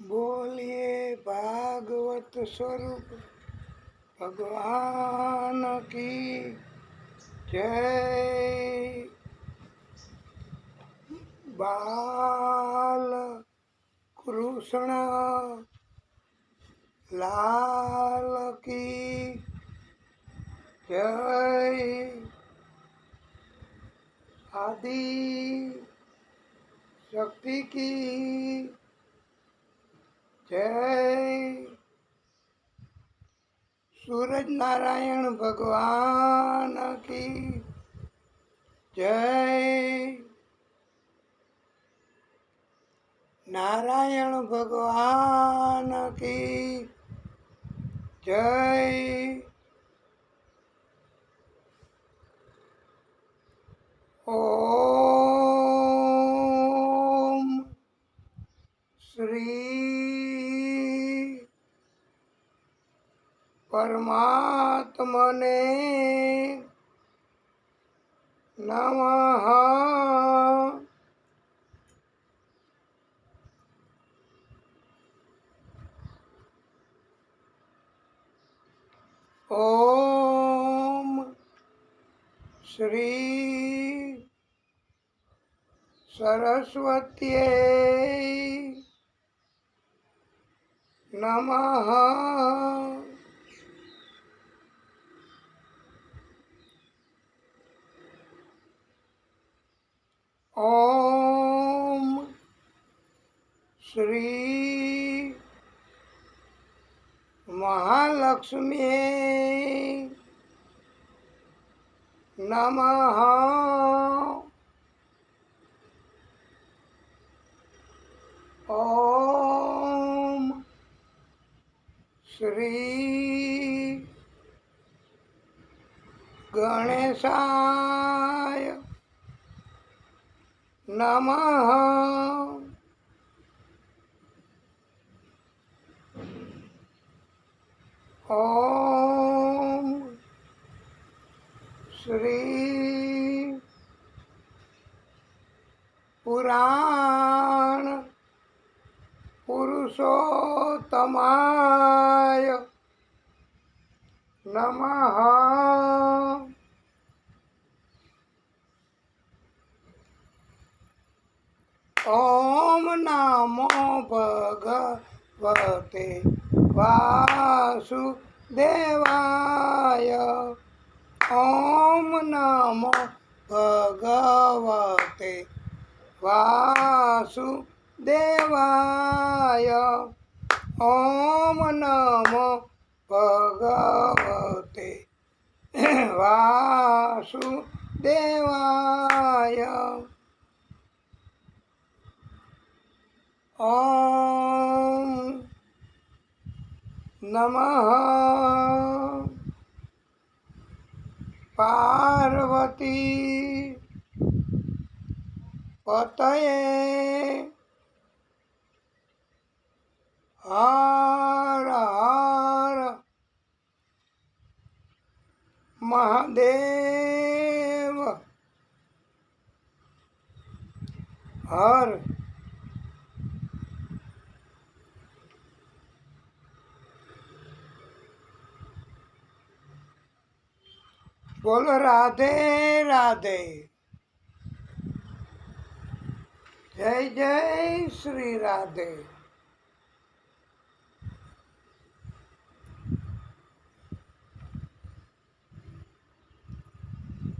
बोलिए भागवत स्वरूप भगवान की जय। बाल कृष्ण लाल की जय। आदि शक्ति की जय। सूरज नारायण भगवान की जय। नारायण भगवान की जय। ओम श्री परमात्मने नमः। ओम श्री सरस्वत्यै नमः। ओम श्री महालक्ष्मी नमः। ओम श्री गणेशाय नमः। ओम श्री पुराण पुरुषोत्तमाय नमः। ओम नमो भगवते वासुदेवाय। ओम नमो भगवते वासुदेवाय। ओम नमो भगवते वासुदेवाय। ओम नमः पार्वती पतये हर हर महादेव हर। बोलो राधे राधे। जय जय श्री राधे।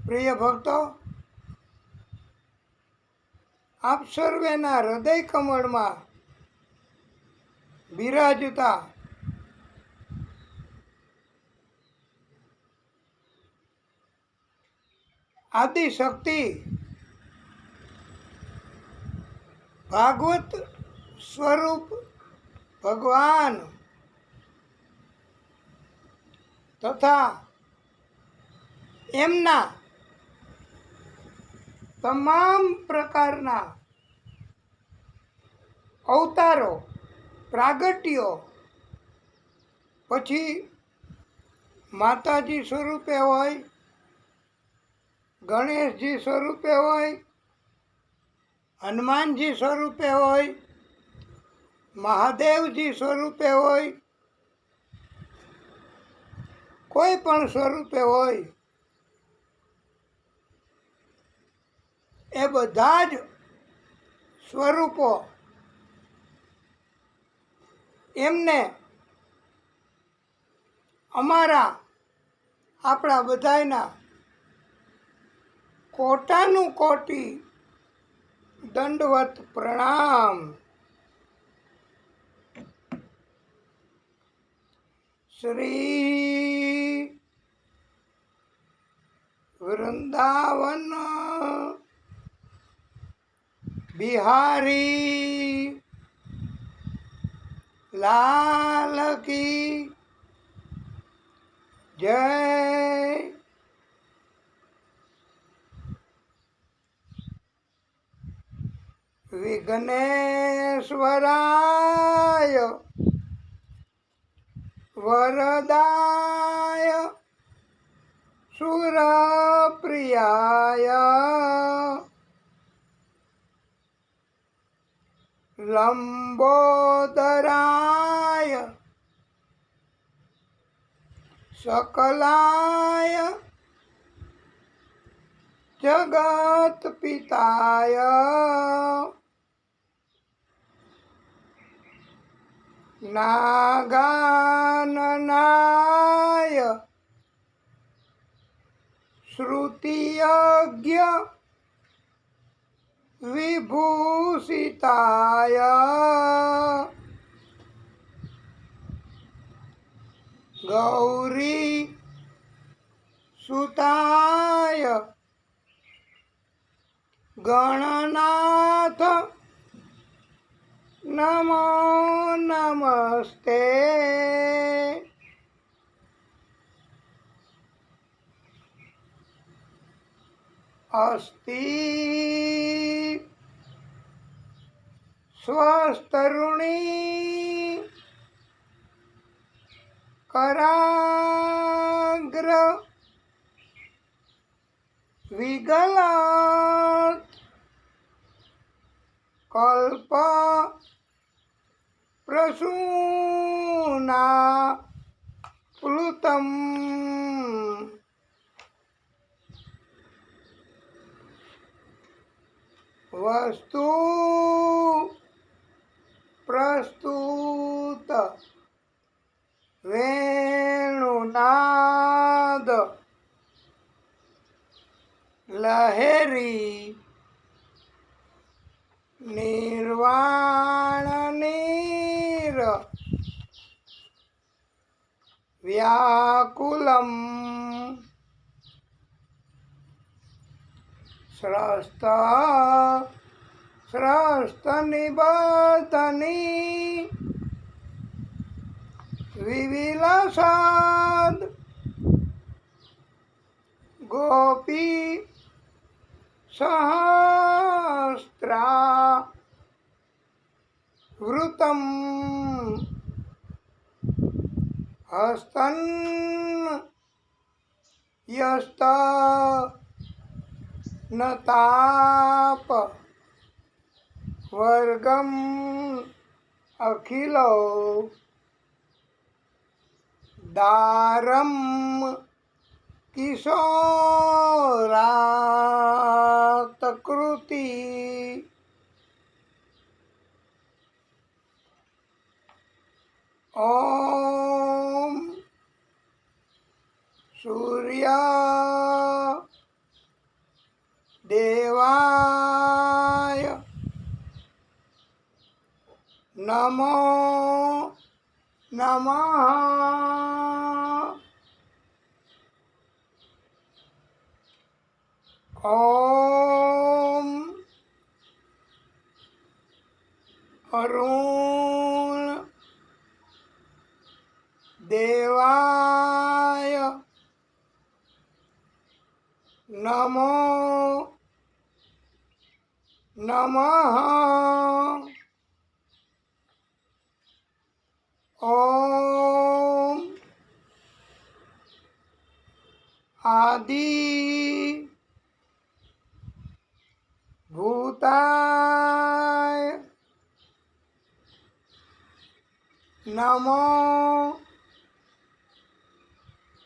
प्रिय भक्तो, आप सर्वेना हृदय कमळમાં બિરાજતા આદિ શક્તિ ભાગવત સ્વરૂપ ભગવાન તથા એમના તમામ પ્રકારના અવતારો પ્રાગટ્યો પછી માતાજી સ્વરૂપે હોય, ગણેશજી સ્વરૂપે હોય, હનુમાનજી સ્વરૂપે હોય, મહાદેવજી સ્વરૂપે હોય, કોઈ પણ સ્વરૂપે હોય, એ બધા જ સ્વરૂપો એમને આપણા બધાયના કોટાનું કોટી દંડવત પ્રણામ. શ્રી વૃંદાવન બિહારી લાલ કી જય. વિઘ્નેશ્વરાય વરદાય સુરપ્રિયાય લંબોદરાય સકલાય જગત્પિતાય નાગાનનાય શ્રુતિયજ્ઞ વિભૂષિતાય ગૌરી સુતાય ગણનાથ નમો નમસ્તે. અસ્તિ સ્વસ્તરુણી કરાગ્ર વિગલાત કલ્પ પ્રસૂના પ્લુતમ વસ્તુ પ્રસ્તુત વેણુનાદ લહેરી નિર્વાણ નીર વ્યાકુલમ સ્રસ્ત નિબધની વિવિલસદ ગોપી સહસ્ત્રા વૃતમ હસ્તન યસ્ત નતાપ વર્ગમ અખિલો દારમ કિશોરાત કૃતિ ઓમ સૂર્ય દેવાય નમો નમઃ. ઓમ અરુણ દેવાય નમો નમઃ. ઓમ આદિ ભૂતાય નમો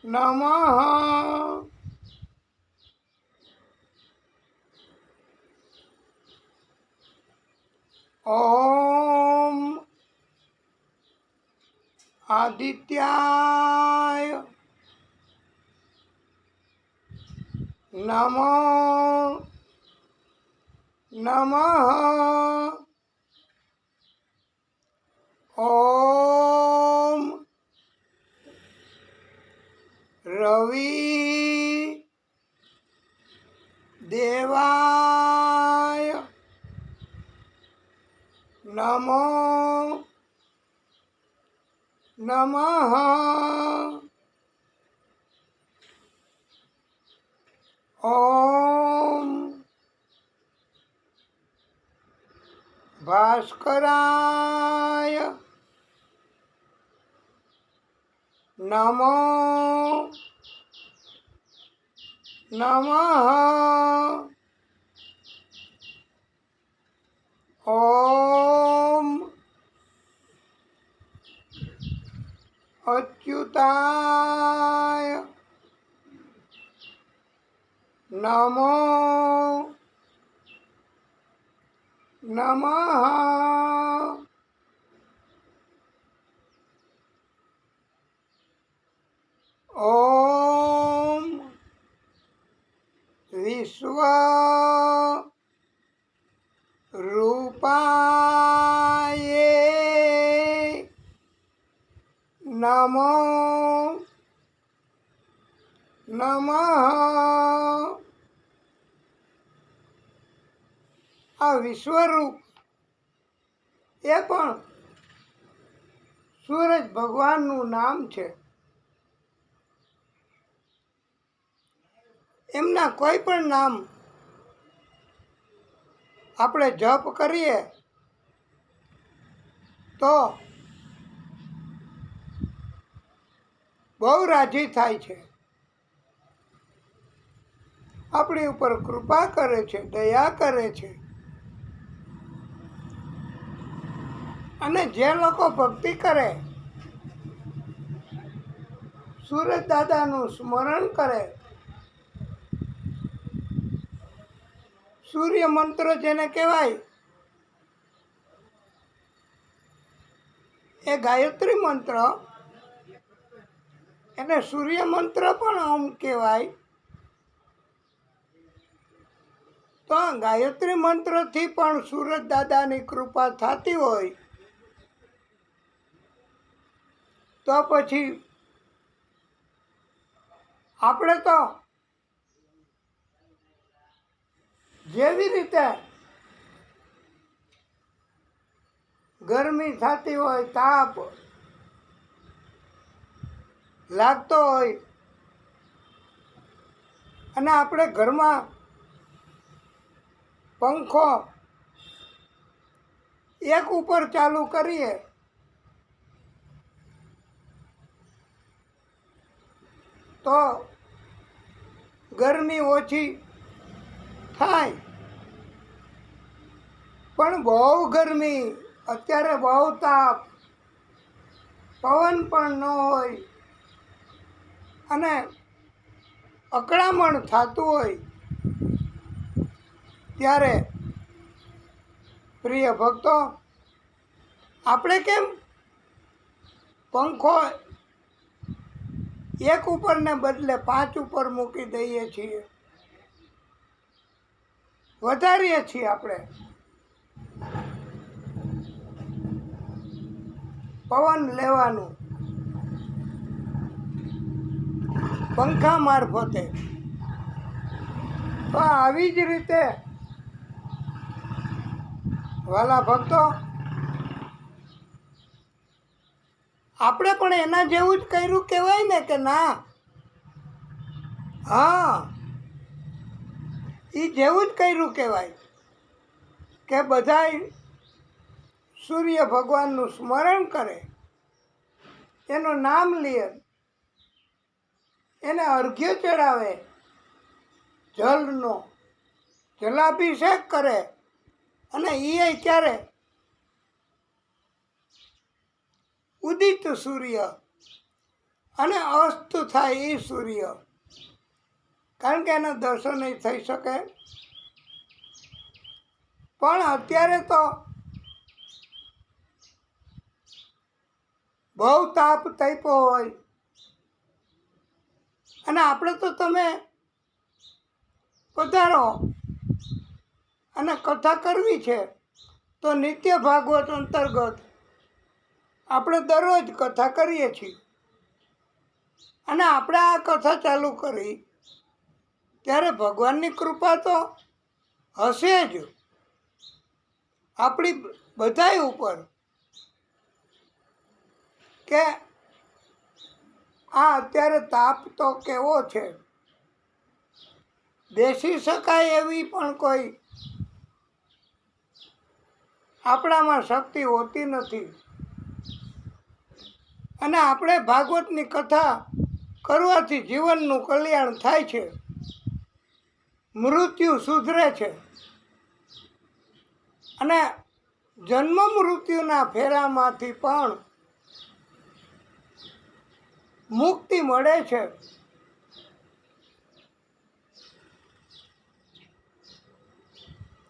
નમઃ. ઓમ આદિત્યાય નમો નમઃ. ઓમ રવિ દેવાય નમો નમઃ. ઓમ ભાસ્કરાય નમો નમઃ. ઓમ અચ્યુતાય નમો નમઃ. ઓમ વિશ્વ રૂપાય નમો નમઃ. આ વિશ્વરૂપ એ પણ સૂરજ ભગવાનનું નામ છે. એમના કોઈ પણ નામ આપણે જપ કરીએ તો બહુ રાજી થાય છે, આપણી ઉપર કૃપા કરે છે, દયા કરે છે. અને જે લોકો ભક્તિ કરે, સૂરજ દાદાનું સ્મરણ કરે, સૂર્ય મંત્ર જેને કહેવાય એ ગાયત્રી મંત્ર, એને સૂર્ય મંત્ર પણ ઓમ કહેવાય. તો ગાયત્રી મંત્રથી પણ સૂરજ દાદાની કૃપા થતી હોય તો પછી આપણે તો જેવી રીતે ગરમી થતી હોય, તાપ લાગતો હોય અને આપણે ઘરમાં પંખો એક ઉપર ચાલુ કરીએ તો ગરમી ઓછી થાય. પણ બહુ ગરમી, અત્યારે બહુ તાપ, પવન પણ ન હોય અને અકળામણ થતું હોય ત્યારે પ્રિય ભક્તો, આપણે કેમ પંખો એક ઉપરને બદલે 5 ઉપર મૂકી દઈએ છીએ, વધારીએ છીએ આપણે પવન લેવાનું પંખા મારફતે. તો આવી જ રીતે વાલા ભક્તો, આપણે પણ એના જેવું જ કર્યું કહેવાય ને કે ના? હા, એ જેવું જ કર્યું કહેવાય કે બધાય સૂર્ય ભગવાનનું સ્મરણ કરે, એનું નામ લે, એને અર્ઘ્ય ચડાવે, જલનો જલાભિષેક કરે. અને એ ક્યારે? ઉદિત સૂર્ય અને અસ્ત થાય એ સૂર્ય, કારણ કે એના દર્શન નહીં થઈ શકે. પણ અત્યારે તો બહુ તાપ તાપ્યો હોય અને આપણે તો તમે પધારો અને કથા કરવી છે તો નિત્ય ભાગવત અંતર્ગત આપણે દરરોજ કથા કરીએ છીએ. અને આપણે આ કથા ચાલુ કરી ત્યારે ભગવાનની કૃપા તો હશે જ આપણી બધાય ઉપર, કે આ અત્યારે તાપ તો કેવો છે, બેસી શકાય એવી પણ કોઈ આપણામાં શક્તિ હોતી નથી. અને આપણે ભાગવતની કથા કરવાથી જીવનનું કલ્યાણ થાય છે, મૃત્યુ સુધરે છે અને જન્મ મૃત્યુના ફેરામાંથી પણ મુક્તિ મળે છે.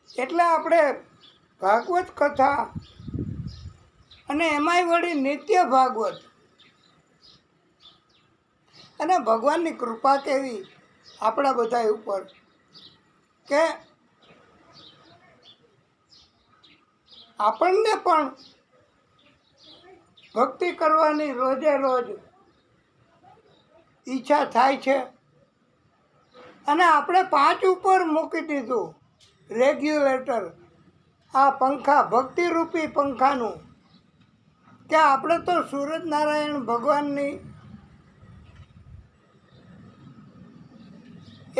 એટલે આપણે ભાગવત કથા અને એમાંય વળી નિત્ય ભાગવત, અને ભગવાનની કૃપા કેવી આપણા બધા ઉપર કે આપણને પણ ભક્તિ કરવાની રોજે રોજ ઈચ્છા થાય છે. અને આપણે 5 ઉપર મૂકી દીધું રેગ્યુલેટર, આ પંખા, ભક્તિરૂપી પંખાનું, કે આપણે તો સૂરજનારાયણ ભગવાનની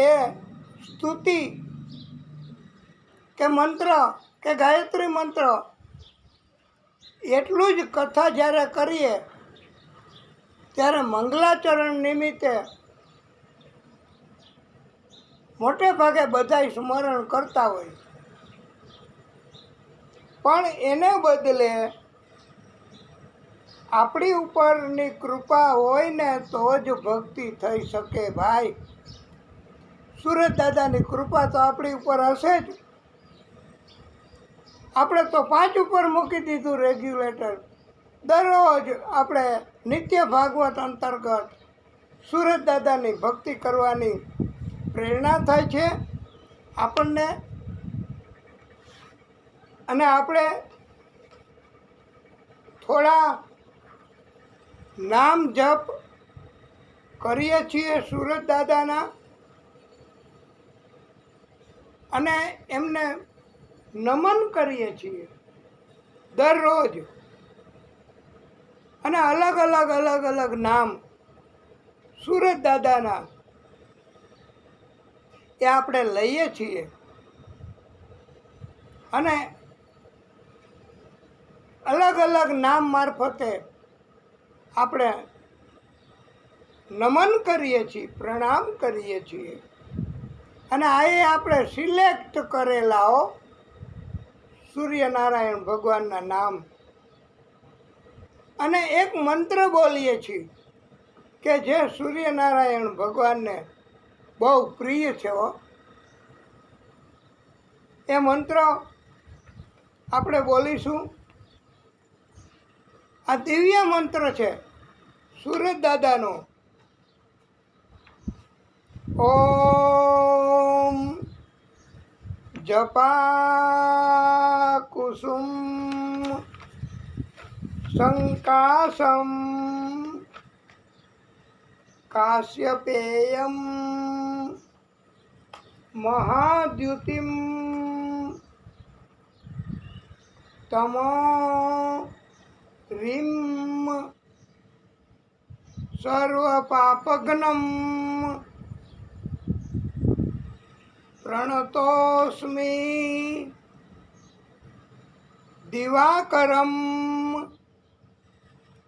એ સ્તુતિ કે મંત્ર કે ગાયત્રી મંત્ર એટલું જ કથા જ્યારે કરીએ ત્યારે મંગલાચરણ નિમિત્તે મોટે ભાગે બધાય સ્મરણ કરતા હોય, પણ એને બદલે આપણી ઉપરની કૃપા હોય ને તો જ ભક્તિ થઈ શકે. ભાઈ, સુરત દાદાની કૃપા તો આપણી ઉપર હશે જ. આપણે તો 5 ઉપર મૂકી દીધું રેગ્યુલેટર. દરરોજ આપણે નિત્ય ભાગવત અંતર્ગત સુરત દાદાની ભક્તિ કરવાની પ્રેરણા થાય છે આપણને. અને આપણે થોડા નામ જપ કરીએ છીએ સુરત દાદાના, અને એમને નમન કરીએ છીએ દરરોજ. અને અલગ અલગ નામ સુરત દાદાના એ આપણે લઈએ છીએ. અને અલગ નામ મારફતે આપણે નમન કરીએ છીએ, પ્રણામ કરીએ છીએ. અને આ એ આપણે સિલેક્ટ કરેલાઓ સૂર્યનારાયણ ભગવાનના નામ. અને એક મંત્ર બોલીએ છીએ કે જે સૂર્યનારાયણ ભગવાનને બહુ પ્રિય છે. એ મંત્ર આપણે બોલીશું. આ દિવ્ય મંત્ર છે સુરત દાદાનો. ઓમ જપા કુસુમ સંકાશમ કાશ્યપેયમ મહાદ્યુતિમ તમો રીમ સર્વપાપઘ્નમ પ્રણતોસ્મિ દિવાકરમ.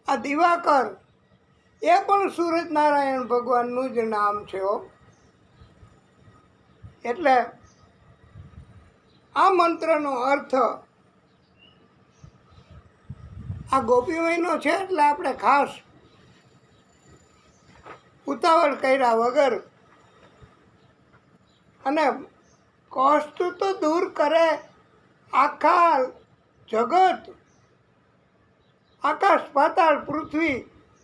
આ દિવાકર એ પણ સૂરજનારાયણ ભગવાનનું જ નામ છે. એટલે આ મંત્રનો અર્થ આ ગોપી મહિનો છે એટલે આપણે ખાસ ઉતાવળ કર્યા વગર અને કષ્ટ તો દૂર કરે આખા જગત, આકાશ પાતાળ પૃથ્વી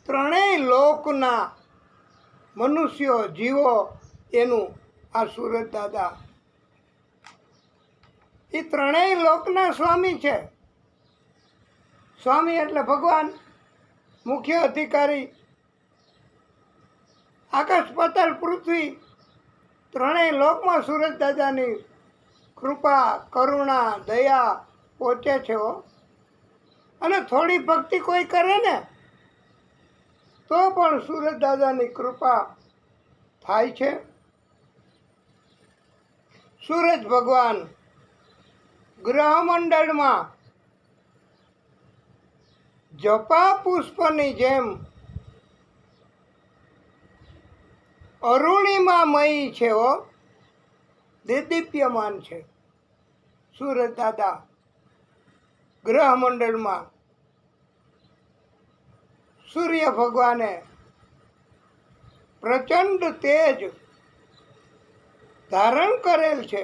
ત્રણેય લોકના મનુષ્યો જીવો એનું આ સુરત દાદા એ ત્રણેય લોકના સ્વામી છે. સ્વામી એટલે ભગવાન, મુખ્ય અધિકારી. આકાશ પાતાળ પૃથ્વી ત્રણેય લોકમાં સુરત દાદાની કૃપા કરુણા દયા પહોંચે છે. અને થોડી ભક્તિ કોઈ કરે ને તો પણ સુરત દાદાની કૃપા થાય છે. સૂરજ ભગવાન ગ્રહમંડળમાં જપા પુષ્પની જેમ અરુણિમામયી છે. દેદીપ્યમાન છે સૂરજ દાદા ગ્રહમંડળમાં. સૂર્ય ભગવાને પ્રચંડ તેજ ધારણ કરેલ છે.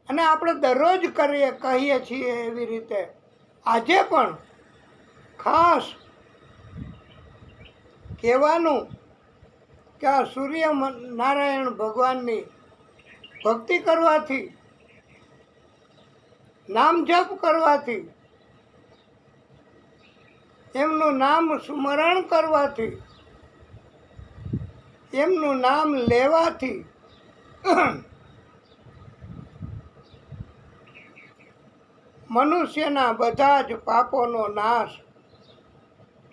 અને આપણે દરરોજ કહીએ છીએ એવી રીતે આજે પણ ખાસ કહેવાનું કે આ સૂર્ય નારાયણ ભગવાનની ભક્તિ કરવાથી, નામ જપ કરવાથી, એમનું નામ સ્મરણ કરવાથી, એમનું નામ લેવાથી મનુષ્યના બધા જ પાપોનો નાશ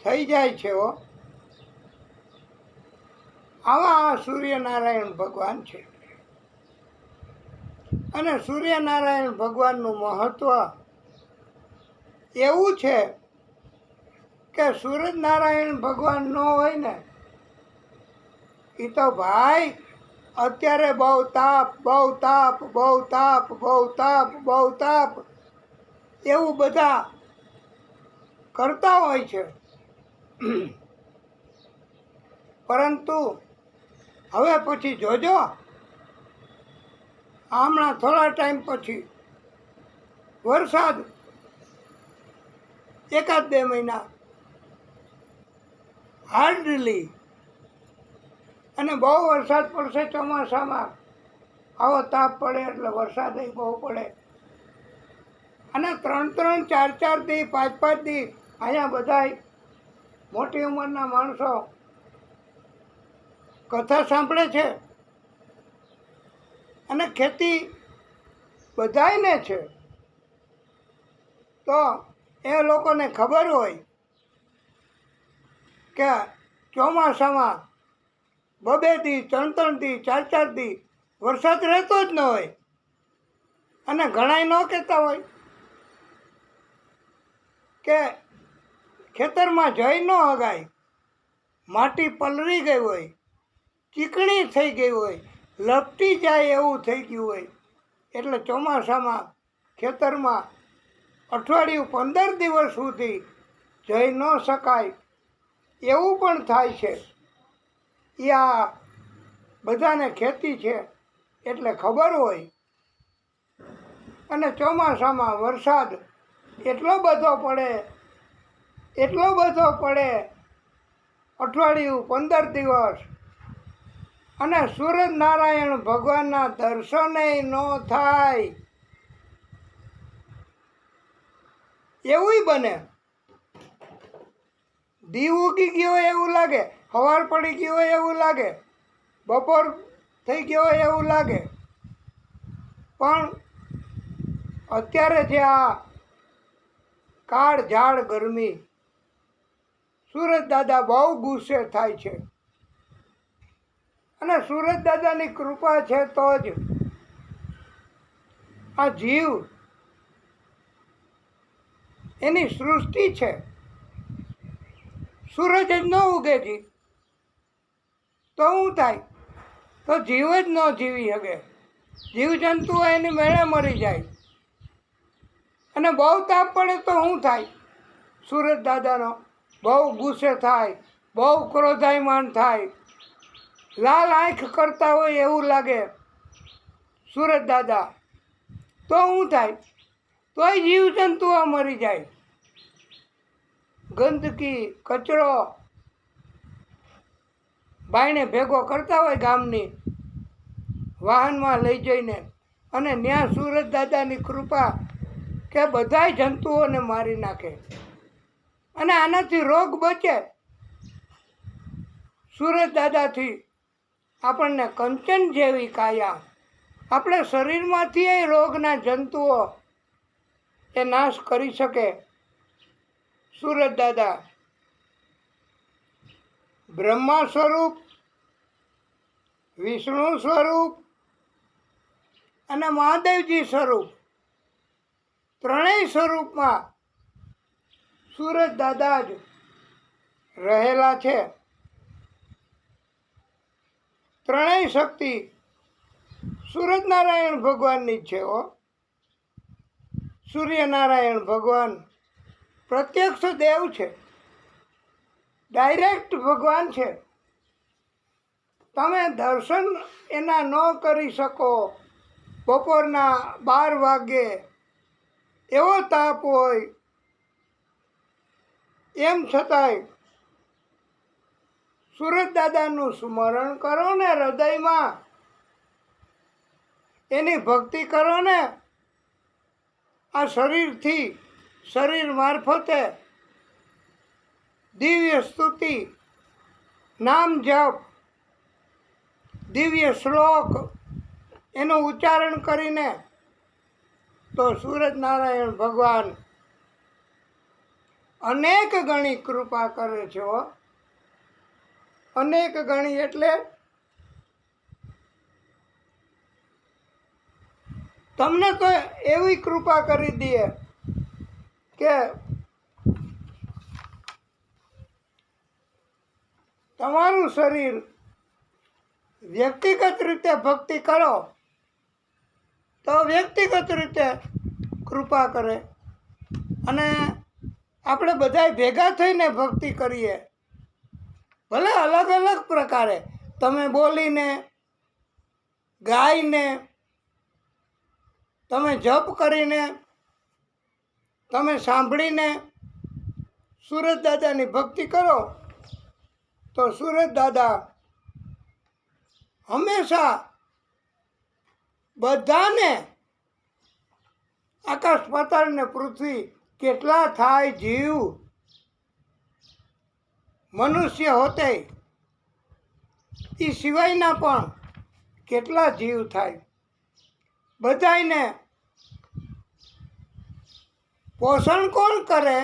થઈ જાય છે. આવા સૂર્યનારાયણ ભગવાન છે. અને સૂર્યનારાયણ ભગવાનનું મહત્વ એવું છે કે સૂર્યનારાયણ ભગવાન ન હોય ને એ તો ભાઈ અત્યારે બહુ તાપ એવું બધા કરતા હોય છે. પરંતુ હવે પછી જોજો, હમણાં થોડા ટાઈમ પછી વરસાદ 1-2 મહિના હાર્ડલી અને બહુ વરસાદ પડશે ચોમાસામાં. આવો તાપ પડે એટલે વરસાદ બહુ પડે. અને 3-3, 4-4 દી, 5-5 દી અહીંયા બધાય મોટી ઉંમરના માણસો કથા સાંભળે છે. અને ખેતી બધાયને છે તો એ લોકોને ખબર હોય કે ચોમાસામાં 2-2 દી, 3-3 દી, 4-4 દી વરસાદ રહેતો જ ન હોય. અને ઘણાય ન કહેતા હોય કે ખેતરમાં જઈ ન હગાય, માટી પલળી ગઈ હોય, ચીકણી થઈ ગઈ હોય, લપટી જાય એવું થઈ ગયું હોય. એટલે ચોમાસામાં ખેતરમાં અઠવાડિયું 15 દિવસ સુધી જઈ ન શકાય એવું પણ થાય છે. એ આ બધાને ખેતી છે એટલે ખબર હોય. અને ચોમાસામાં વરસાદ એટલો બધો પડે અઠવાડિયું 15 દિવસ. અને સૂરજ નારાયણ ભગવાનના દર્શને ન થાય એવું બને. દી ઉગી ગયો હોય એવું લાગે, સવાર પડી ગયો હોય એવું લાગે, બપોર થઈ ગયો હોય એવું લાગે. પણ અત્યારે જે આ કાળઝાળ ગરમી, સૂરજ દાદા બહુ ગુસ્સે થાય છે. અને સૂરજ દાદાની કૃપા છે તો જ આ જીવ એની સૃષ્ટિ છે. સૂરજ જ ન ઉગે જી તો શું થાય? તો જીવ જ ન જીવી શકે. જીવજંતુઓ એની મેળે મરી જાય. અને બહુ તાપ પડે તો શું થાય? સુરત દાદાનો બહુ ગુસ્સે થાય, બહુ ક્રોધાયમાન થાય, લાલ આંખ કરતા હોય એવું લાગે સુરત દાદા. તો શું થાય? તોય જીવજંતુઓ મરી જાય. ગંદકી કચરો બાયણે ભેગો કરતા હોય ગામની વાહનમાં લઈ જઈને, અને ત્યાં સુરત દાદાની કૃપા કે બધાય જંતુઓને મારી નાખે. અને આનાથી રોગ બચે. સુરત દાદાથી આપણને કંચન જેવી કાયા, આપણે શરીરમાંથી એ રોગના જંતુઓ એ નાશ કરી શકે. સુરત દાદા બ્રહ્મા સ્વરૂપ, વિષ્ણુ સ્વરૂપ અને મહાદેવજી સ્વરૂપ, ત્રણેય સ્વરૂપમાં સુરત દાદા જ રહેલા છે. ત્રણેય શક્તિ સૂરજનારાયણ ભગવાનની જ છે. સૂર્યનારાયણ ભગવાન પ્રત્યક્ષ દેવ છે, ડાયરેક્ટ ભગવાન છે. તમે દર્શન એના ન કરી શકો. બપોરના 12 વાગે એવો તાપ હોય, એમ છતાંય સુરત દાદાનું સ્મરણ કરો ને હૃદયમાં, એની ભક્તિ કરો ને આ શરીરથી, શરીર મારફતે દિવ્ય સ્તુતિ, નામ જપ, દિવ્ય શ્લોક એનું ઉચ્ચારણ કરીને તો સુરત નારાયણ ભગવાન અનેક ગણી કૃપા કરે છે. અનેક ગણી એટલે તમને તો એવી કૃપા કરી દે કે તમારું શરીર વ્યક્તિગત રીતે ભક્તિ કરો તો વ્યક્તિગત રીતે કૃપા કરે, અને આપણે બધાય ભેગા થઈને ભક્તિ કરીએ. ભલે અલગ અલગ પ્રકારે, તમે બોલીને, ગાઈને, તમે જપ કરીને, તમે સાંભળીને સુરત દાદાની ભક્તિ કરો તો સુરત દાદા હંમેશા બધાને, આકાશ પાતાળ ને પૃથ્વી કેટલા થાય જીવ, મનુષ્ય હોતે એ સિવાયના પણ કેટલા જીવ થાય, બધાને પોષણ કોણ કરે?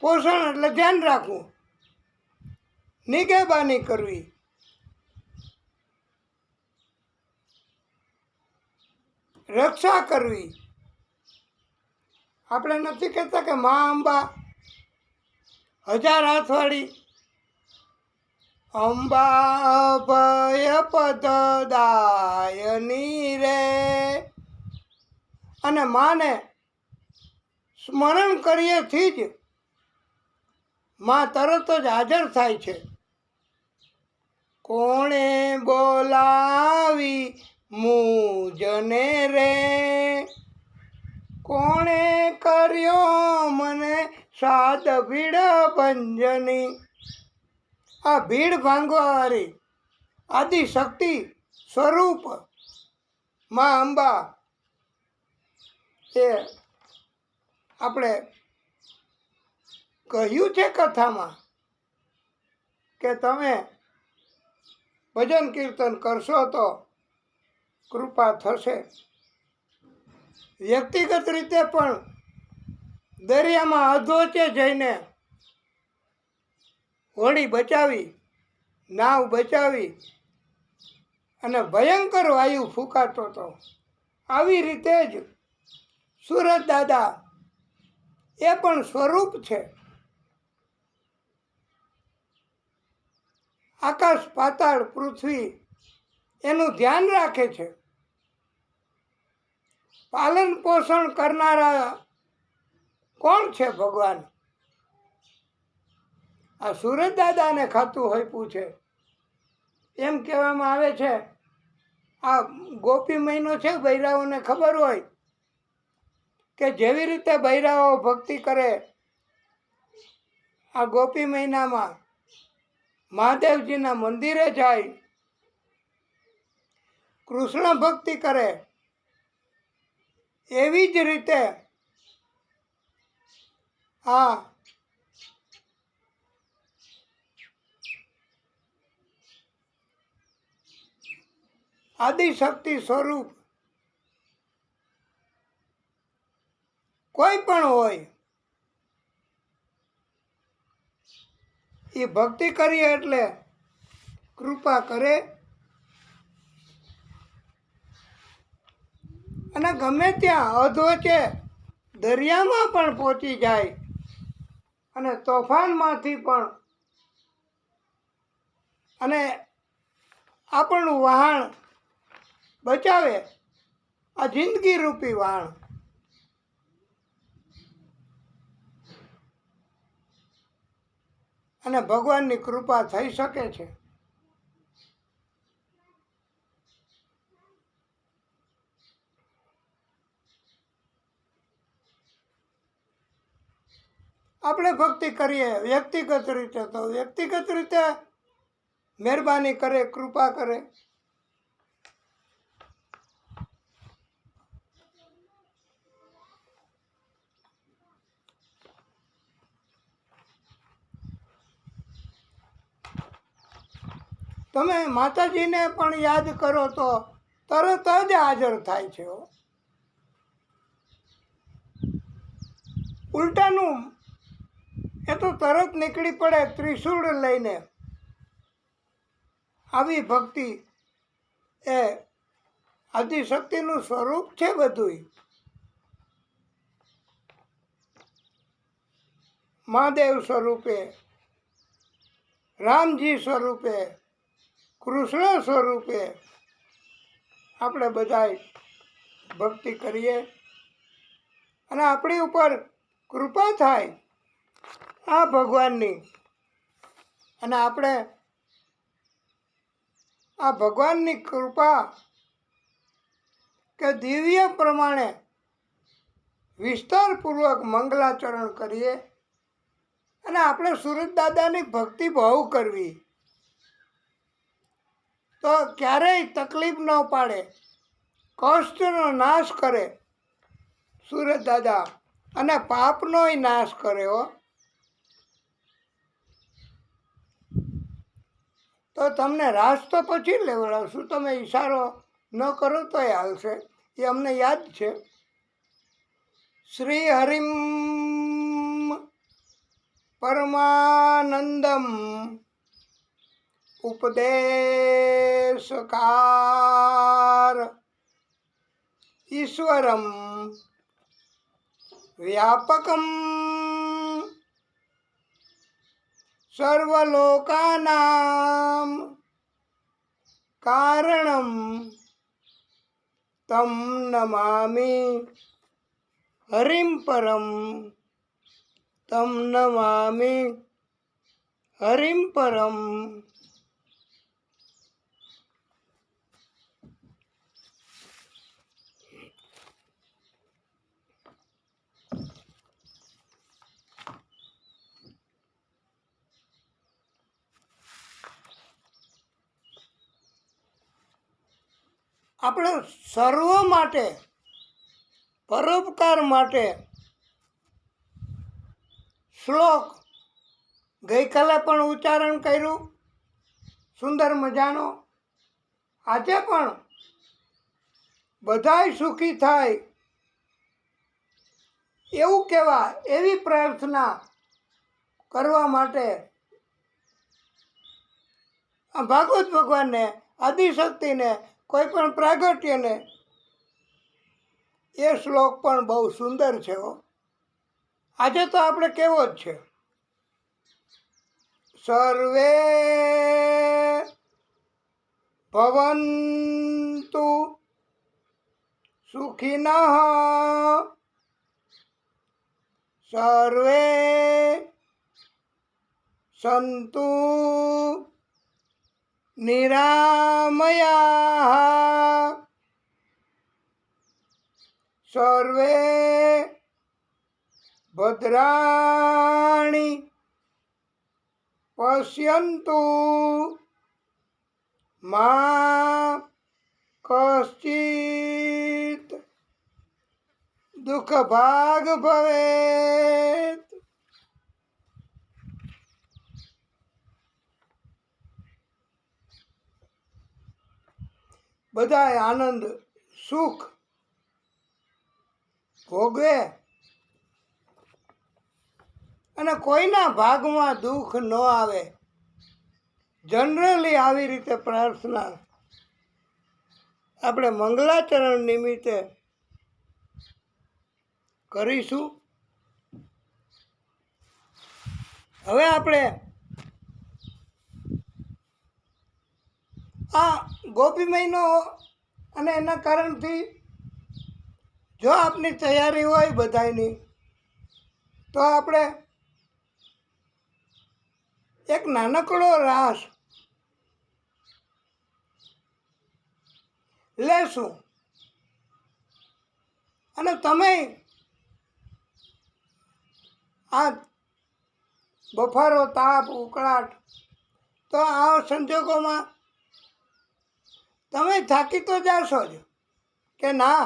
પોષણ એટલે ધ્યાન રાખવું, નિગેબાની કરવી, રક્ષા કરવી. આપણે નથી કહેતા કે મા અંબા 1000 હાથવાળી, અંબા અભય પદદાયની રે, અને માને સ્મરણ કરીએથી જ માં તરત જ હાજર થાય છે. કોણે બોલાવી મુજને રે, કોણે કર્યો મને સાદ ભીડ ભંજની. આ ભીડ ભાંગવાવાળી આદિશક્તિ સ્વરૂપ માં અંબા એ આપણે કહ્યું છે કથામાં કે તમે ભજન કીર્તન કરશો તો કૃપા થશે. વ્યક્તિગત રીતે પણ દરિયામાં અધોચે જઈને હોડી બચાવી, નાવ બચાવી, અને ભયંકર વાયુ ફૂંકાતો હતો. આવી રીતે જ સુરત દાદા એ પણ સ્વરૂપ છે. આકાશ પાતાળ પૃથ્વી એનું ધ્યાન રાખે છે. પાલન પોષણ કરનારા કોણ છે ભગવાન? આ સુરત દાદાને ખાતું હોય પૂછે. એમ કહેવામાં આવે છે આ ગોપી મહિનો છે, બૈરાઓને ખબર હોય કે જેવી રીતે બૈરાઓ ભક્તિ કરે આ ગોપી મહિનામાં મહાદેવજીના મંદિરે જાય, કૃષ્ણ ભક્તિ કરે, એવી જ રીતે આ આદિશક્તિ સ્વરૂપ કોઈ પણ હોય એ ભક્તિ કરીએ એટલે કૃપા કરે અને ગમે ત્યાં અધવચ્ચે દરિયામાં પણ પહોંચી જાય અને તોફાનમાંથી પણ અને આપણું વહાણ બચાવે. આ જિંદગી રૂપી વહાણ. અને ભગવાનની કૃપા થઈ શકે છે. આપણે ભક્તિ કરીએ વ્યક્તિગત રીતે, તો વ્યક્તિગત રીતે મહેરબાની કરે, કૃપા કરે. તમે માતાજીને પણ યાદ કરો તો તરત જ હાજર થાય છે. ઉલટાનું એ તો તરત નીકળી પડે ત્રિશૂળ લઈને. આવી ભક્તિ એ આદિશક્તિનું સ્વરૂપ છે બધું. મહાદેવ સ્વરૂપે, રામજી સ્વરૂપે, કૃષ્ણ સ્વરૂપે આપણે બધાય ભક્તિ કરીએ અને આપણી ઉપર કૃપા થાય આ ભગવાનની. અને આપણે આ ભગવાનની કૃપા કે દિવ્ય પ્રમાણે વિસ્તારપૂર્વક મંગલાચરણ કરીએ અને આપણે સુરત દાદાની ભક્તિ બહુ કરવી તો ક્યારેય તકલીફ ન પાડે, કષ્ટનો નાશ કરે સુરત દાદા અને પાપનોય નાશ કરે હો. તો તમને રાસ તો પછી લેવડાવશું, તમે ઈશારો ન કરો તોય હાલશે, એ અમને યાદ છે. શ્રી હરિમ પરમાનંદમ ઉપદેશકાર ઈશ્વરમ વ્યાપકમ સર્વલોકાનામ કારણમ તમ નમામિ હરિમ પરમ, તમ નમામિ હરિમ પરમ. આપણે સર્વ માટે, પરોપકાર માટે શ્લોક ગઈકાલે પણ ઉચ્ચારણ કર્યું સુંદર મજાનો. આજે પણ બધાય સુખી થાય એવું કહેવા, એવી પ્રાર્થના કરવા માટે આ ભાગવત ભગવાનને, આદિશક્તિને, કોઈ પણ પ્રાગટ્યને એ શ્લોક પણ બહુ સુંદર છે હો. આજે તો આપણે કેવો જ છે, સર્વે ભવન્તુ સુખિનઃ સર્વે સંતુ નિરામયા સર્વે ભદ્રાણિ પશ્યन्तु મા કશ્ચિત દુઃખભાગ ભવેત. બધાય આનંદ સુખ ભોગવે અને કોઈના ભાગમાં દુઃખ ન આવે. જનરલી આવી રીતે પ્રાર્થના આપણે મંગલાચરણ નિમિત્તે કરીશું. હવે આપણે આ ગોપી મહિનો અને એના કારણથી જો આપની તૈયારી હોય બધાયની તો આપણે એક નાનકડો રાસ લેશું અને તમે આ બફારો તાપ ઉકળાટ તો આ સંજોગોમાં તમે થાકી તો જાશો જ કે ના,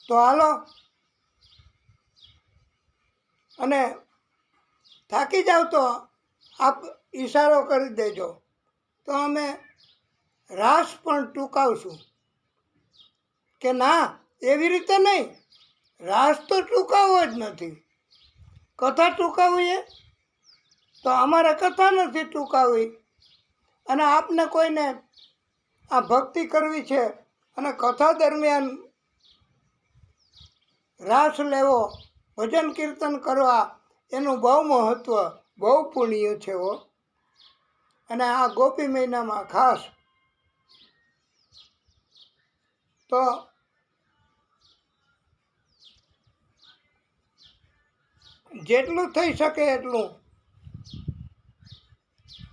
તો હાલો અને થાકી જાવ તો આપ ઈશારો કરી દેજો તો અમે રાસ પણ ટૂંકાવશું. કે ના, એવી રીતે નહીં, રાસ તો ટૂંકાવો જ નથી. કથા ટૂંકાવીએ તો અમારે કથા નથી ટૂંકાવી અને આપને કોઈને આ ભક્તિ કરવી છે અને કથા દરમિયાન રાસ લેવો, ભજન કીર્તન કરવા, એનું બહુ મહત્ત્વ, બહુ પુણ્ય છે હો. અને આ ગોપી મહિનામાં ખાસ તો જેટલું થઈ શકે એટલું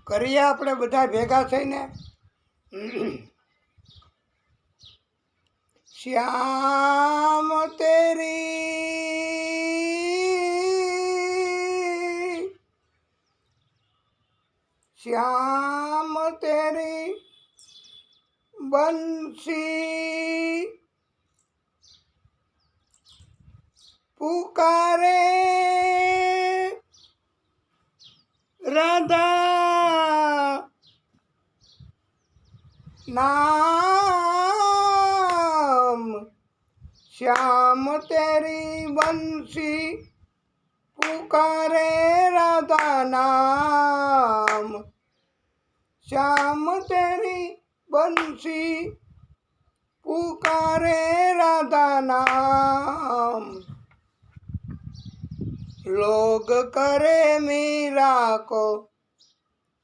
કરીએ આપણે બધા ભેગા થઈને. શ્યામ તેરી શ્યામ તેરી બંસી પુકારે રાધા નામ. શ્યામ તેરી બંસી પુકારે રાધા નામ. શ્યામ તેરી બંસી પુકારે રાધા નામ. लोग करे मीरा को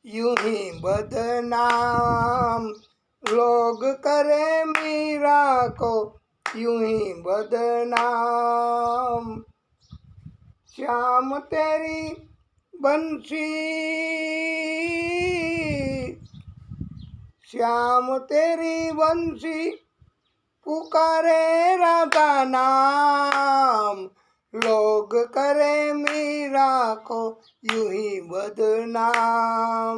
यूं ही बदनाम. लोग करे मीरा को यूं ही बदनाम. श्याम तेरी बंसी श्याम तेरी बंसी पुकारे राधा नाम. लोग करे मीरा को यूं ही बदनाम.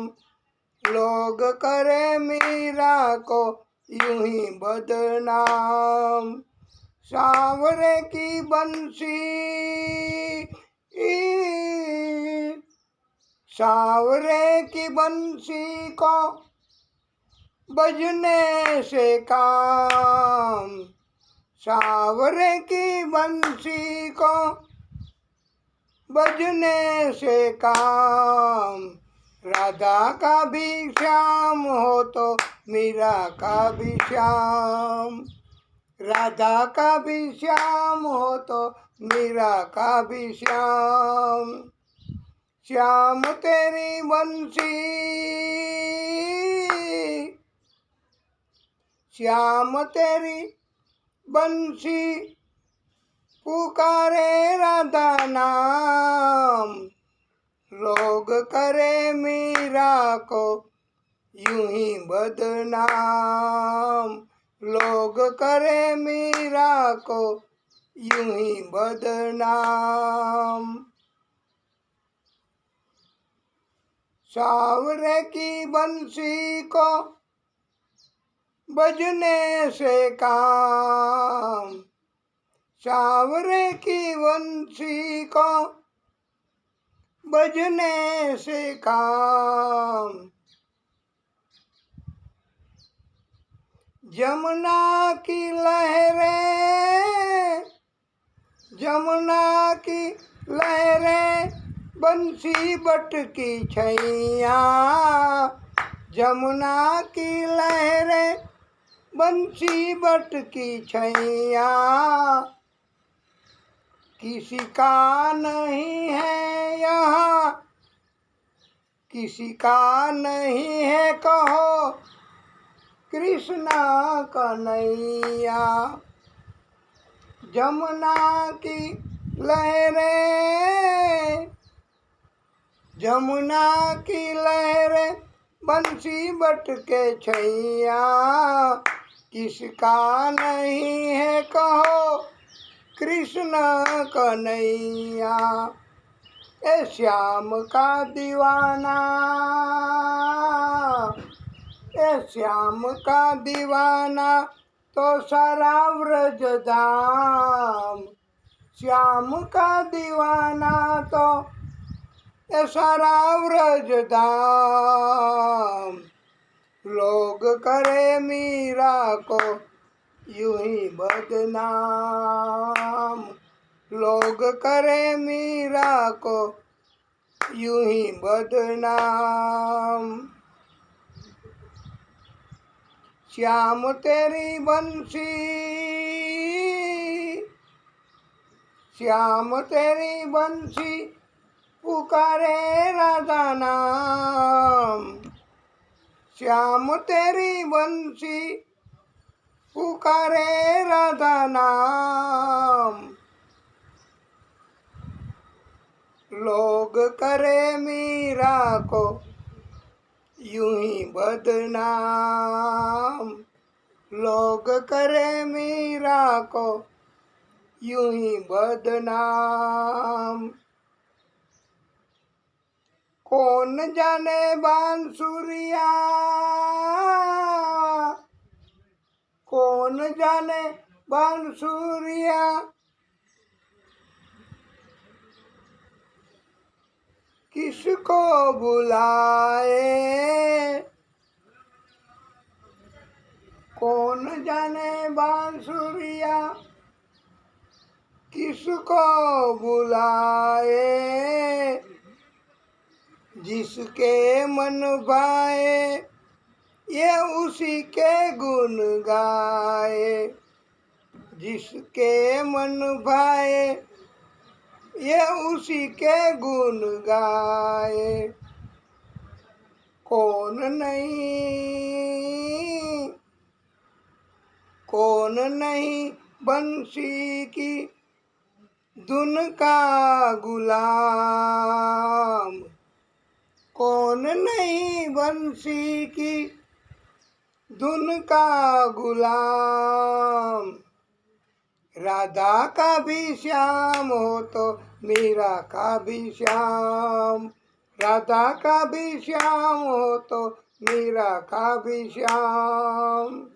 लोग करे मीरा को यूं ही बदनाम. सांवरे की बंसी सांवरे की बंसी को बजने से काम. सांवरे की बंसी को बजने से काम. राधा का भी श्याम हो तो मीरा का भी श्याम. राधा का भी श्याम हो तो मीरा का भी श्याम. श्याम तेरी बंसी श्याम तेरी बंसी पुकारे राधा नाम। लोग करे मीरा को यूं ही बदनाम। लोग करे मीरा को यूं ही बदनाम। सावरे की बंसी को बजने से काम। सावरे की बंसी को बजने से काम। जमुना की लहरें, जमुना की लहरें बंसी बट की छैया। जमुना की लहरें बंसी बट की छैया। किसी का नहीं है यहाँ, किसी का नहीं है कहो कृष्णा कन्हैया। जमुना की लहरें, जमुना की लहरें बंसी बट के छैया। किसका नहीं है कहो कृष्ण कन्हैया। ए श्याम का दीवाना, ए श्याम का दीवाना तो सारा व्रज धाम। श्याम का दीवाना तो ये सारा व्रज धाम। लोग करे मीरा को यूं ही बदनाम। लोग करे मीरा को यूं ही बदनाम। श्याम तेरी बंसी, श्याम तेरी बंसी पुकारे राधा नाम। श्याम तेरी बंसी पुकारे राधा नाम। लोग करे मीरा को यूं ही बदनाम। लोग करे मीरा को यूं ही बदनाम। कौन जाने बांसुरिया, कौन जाने बांसुरिया किसको बुलाए। कौन जाने बांसुरिया किसको बुलाए। जिसके मन भाए ये उसी के गुण गाए। जिसके मन भाए ये उसी के गुण गाए। कौन नहीं, कौन नहीं बंसी की धुन का गुलाम। कौन नहीं बंसी की धुन का गुलाम। राधा का भी श्याम हो तो मीरा का भी श्याम। राधा का भी श्याम हो तो मीरा का भी श्याम।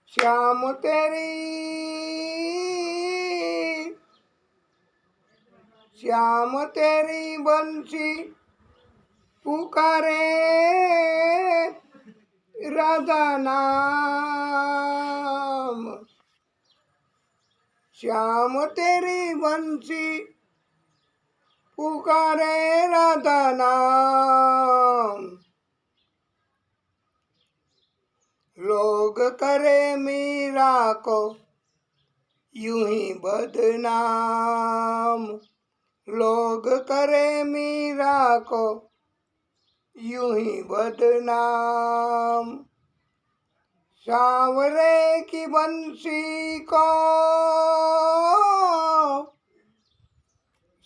श्याम तेरी, श्याम तेरी बंसी पुकारे राधा नाम। श्याम तेरी बंसी पुकारे राधा नाम। लोग करे मीरा को यूं ही बदनाम। लोग करे मीरा को यूं ही बदनाम। सांवरे की बंसी को,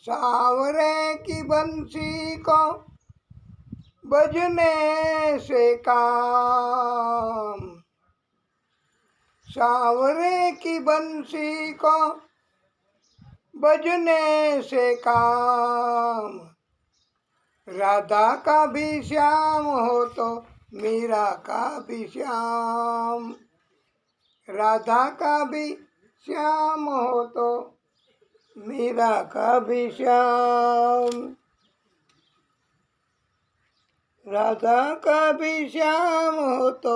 सावरे की बंसी को बजने से काम, सावरे की बंसी को बजने से काम। राधा का भी श्याम हो तो मीरा का भी श्याम, राधा का भी श्याम हो तो मीरा का भी श्याम, राधा का भी श्याम हो तो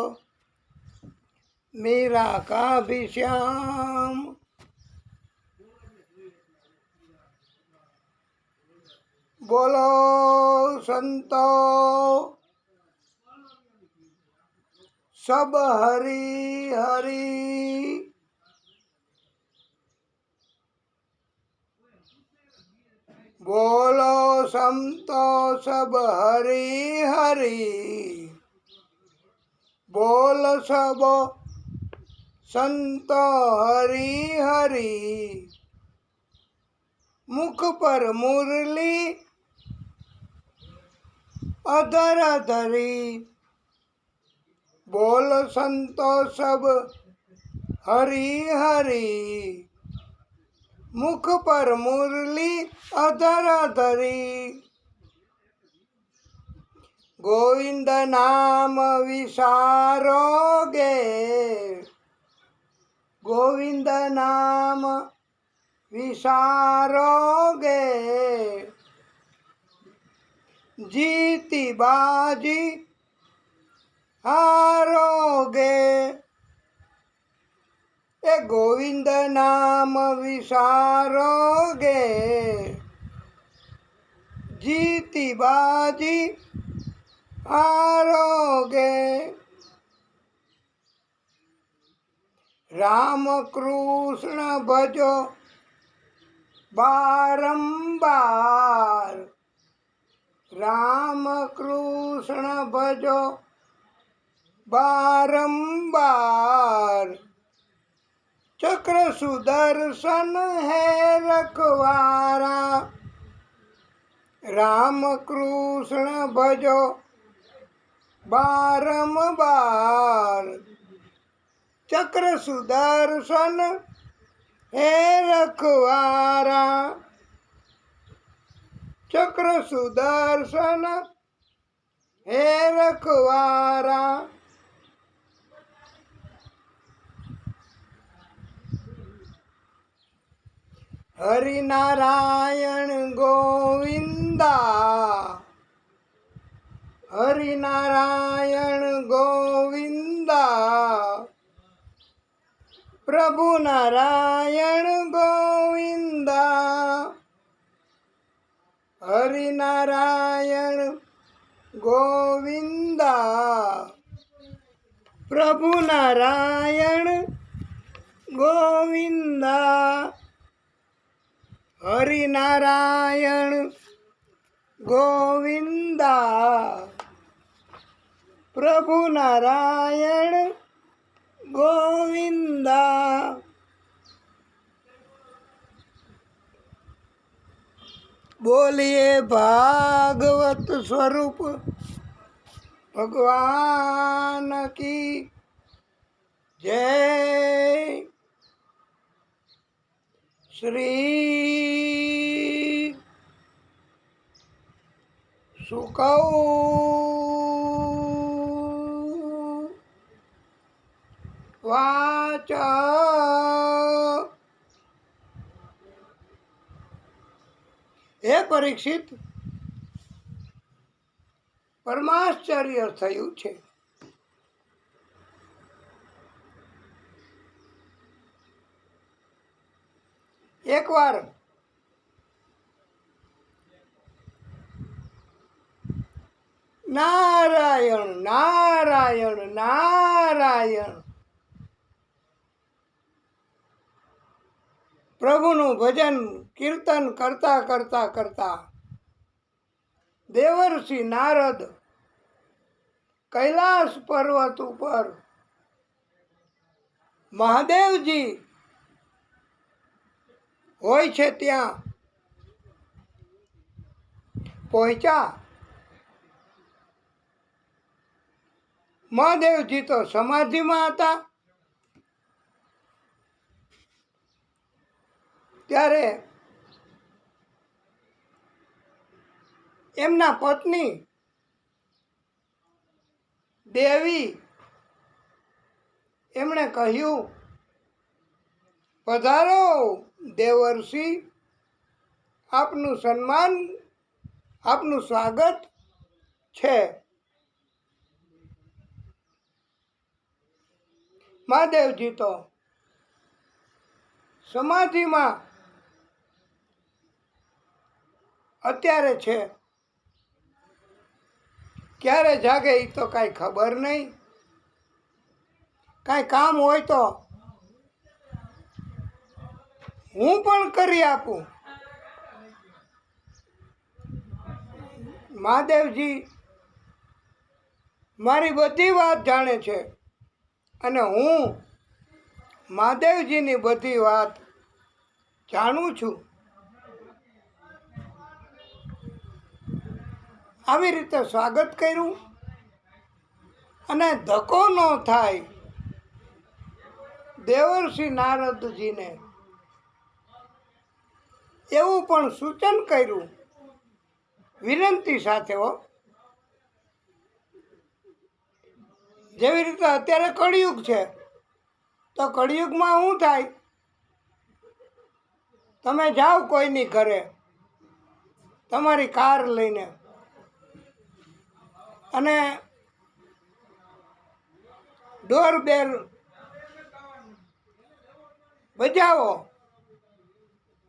मीरा का भी श्याम। बोलो संतो सब हरि हरि, बोलो संतो सब हरि हरि, बोल सब संतो हरि हरि। मुख पर मुरली अधर धरी, बोल संतो सब हरि हरि। मुख पर मुरली अधर धरी, गोविंद नाम विसारोगे, गोविंद नाम विसारोगे। जीती बाजी हारोगे, ए गोविंद नाम विसारोगे। जीती बाजी हारोगे। राम कृष्ण भजो बारंबार, राम कृष्ण भजो बारंबार। चक्र सुदर्शन है रखवारा, राम कृष्ण भजो बारंबार। चक्र सुदर्शन है रखवारा, चक्र सुदर्शन है रखवारा। हरि नारायण गोविंदा, हरि नारायण गोविंदा। प्रभु नारायण गोविंदा, हरि नारायण गोविंदा। प्रभु नारायण गोविंदा, हरि नारायण गोविंदा। प्रभु नारायण गोविंदा। बोलिए भागवत स्वरूप भगवान की जय। श्री सुकौ वाच। हे परीक्षित, પરમાશ્ચર્ય થયું છે. એકવાર નારાયણ નારાયણ નારાયણ પ્રભુનું ભજન કીર્તન કરતા કરતા કરતા દેવર્ષિ નારદ કૈલાસ પર્વત ઉપર મહાદેવજી હોય છે ત્યાં પહોંચ્યા. મહાદેવજી તો સમાધિમાં હતા. ત્યારે એમના પત્ની દેવી એમણે કહ્યું, પધારો દેવર્ષિ, આપનું સન્માન, આપનું સ્વાગત છે. મહાદેવજી તો સમાધિમાં અત્યારે છે. ક્યારે જાગે એ તો કાંઈ ખબર નહીં. કાંઈ કામ હોય તો હું પણ કરી આપું. મહાદેવજી મારી બધી વાત જાણે છે અને હું મહાદેવજીની બધી વાત જાણું છું. આવી રીતે સ્વાગત કર્યું અને ધક્કો ન થાય દેવર્ષિ નારદજીને એવું પણ સૂચન કર્યું, વિનંતી સાથે. જેવી રીતે અત્યારે કળિયુગ છે, તો કળિયુગમાં શું થાય? તમે જાઓ કોઈની ઘરે તમારી કાર લઈને અને ડોરબેલ બજાવો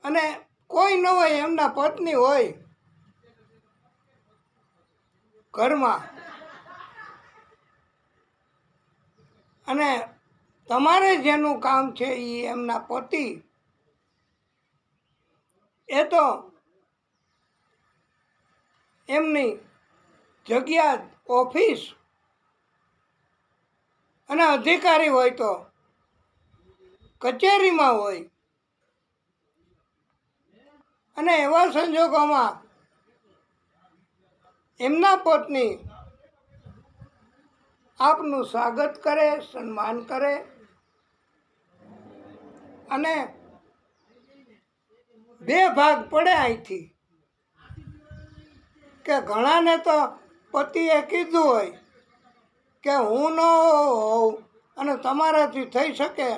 અને કોઈ ન હોય, એમના પત્ની હોય ઘરમાં, અને તમારે જેનું કામ છે એ એમના પતિ, એ તો એમની જગ્યા, ઓફિસ અને અધિકારી હોય તો કચેરીમાં હોય. અને એવા સંજોગોમાં એમના પત્ની આપનું સ્વાગત કરે, સન્માન કરે અને બે ભાગ પડે અહીંથી. કે ઘણાને તો પતિએ કીધું હોય કે હું ન હોઉં અને તમારાથી થઈ શકે,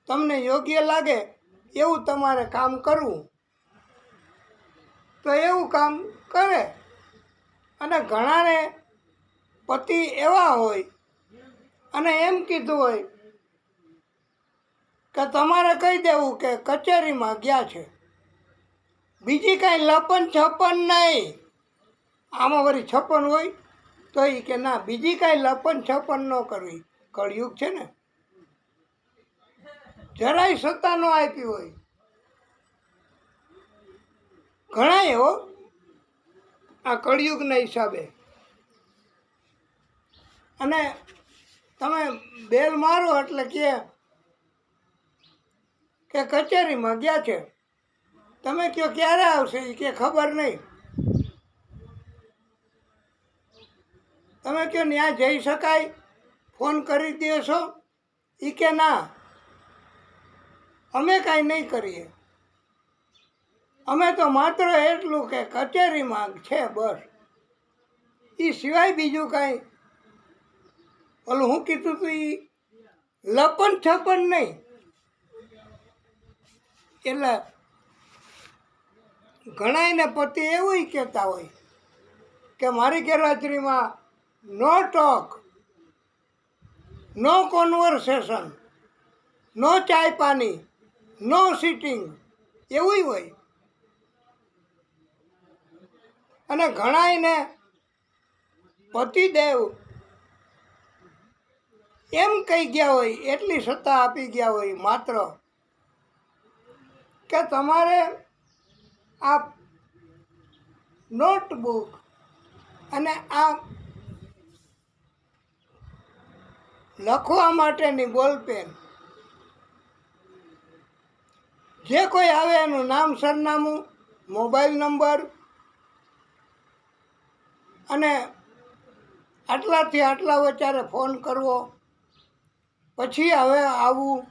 તમને યોગ્ય લાગે એવું તમારે કામ કરવું, તો એવું કામ કરે. અને ઘણાને પતિ એવા હોય અને એમ કીધું હોય કે તમારે કહી દેવું કે કચેરીમાં ગયા છે, બીજી કાંઈ લપન છપન નહીં. આમાં વળી છપ્પન હોય તો એ કે ના, બીજી કાંઈ લપન છપ્પન ન કરવી. કળિયુગ છે ને, જરાય સત્તા ન આપી હોય. ઘણા એવો આ કળિયુગના હિસાબે. અને તમે બેલ મારો એટલે કે કચેરીમાં ગયા છે. તમે કહો ક્યારે આવશે, એ કે ખબર નહીં. તમે કહો ત્યાં જઈ શકાય, ફોન કરી દેશો, એ કે ના, અમે કાંઈ નહીં કરીએ, અમે તો માત્ર એટલું કે કચેરીમાં છે બસ, એ સિવાય બીજું કાંઈ ઓલું હું કીધું તું એ લપન છપન નહીં. એટલે ઘણાયને પતિ એવું કહેતા હોય કે મારી ગેરહાજરીમાં નો ટોક, નો કોન્વર્સેશન, નો ચાય પાણી, નો સિટિંગ, એવું હોય. અને ઘણાયને પતિદેવ એમ કહી ગયા હોય, એટલી સત્તા આપી ગયા હોય માત્ર કે તમારે આ નોટબુક અને આ લખવા માટેની બોલપેન, જે કોઈ આવે એનું નામ, સરનામું, મોબાઈલ નંબર અને આટલાથી આટલા વચારે ફોન કરવો, પછી હવે આવવું,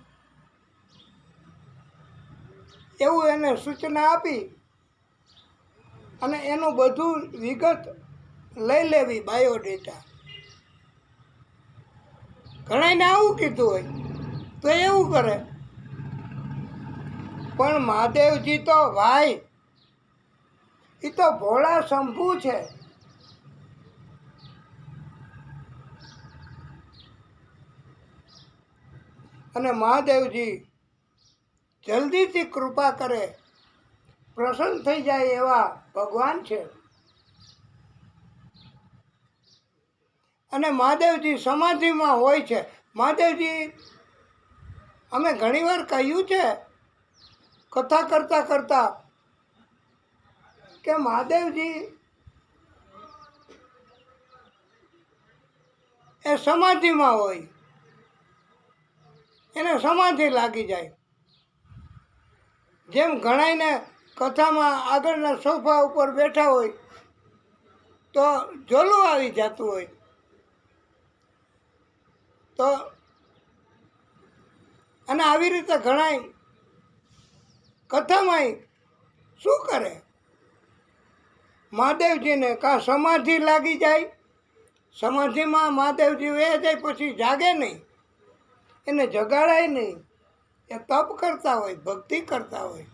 એવું એને સૂચના આપી અને એનું બધું વિગત લઈ લેવી, બાયોડેટા. ઘણાને આવું કીધું હોય તો એવું કરે, પણ મહાદેવજી તો ભાઈ એ તો ભોળા શંભુ છે. અને મહાદેવજી જલ્દીથી કૃપા કરે, પ્રસન્ન થઈ જાય એવા ભગવાન છે. અને મહાદેવજી સમાધિમાં હોય છે. મહાદેવજી અમે ઘણીવાર કહ્યું છે કથા કરતાં કરતાં કે મહાદેવજી એ સમાધિમાં હોય, એને સમાધિ લાગી જાય. જેમ ઘણાયને કથામાં આગળના સોફા ઉપર બેઠા હોય તો ઝોલું આવી જતું હોય, તો અને આવી રીતે ઘણાય કથામાંય શું કરે, મહાદેવજીને કાં સમાધિ લાગી જાય, સમાધિમાં મહાદેવજી વહી જાય, પછી જાગે નહીં, એને જગાડાય નહીં, એ તપ કરતા હોય, ભક્તિ કરતા હોય.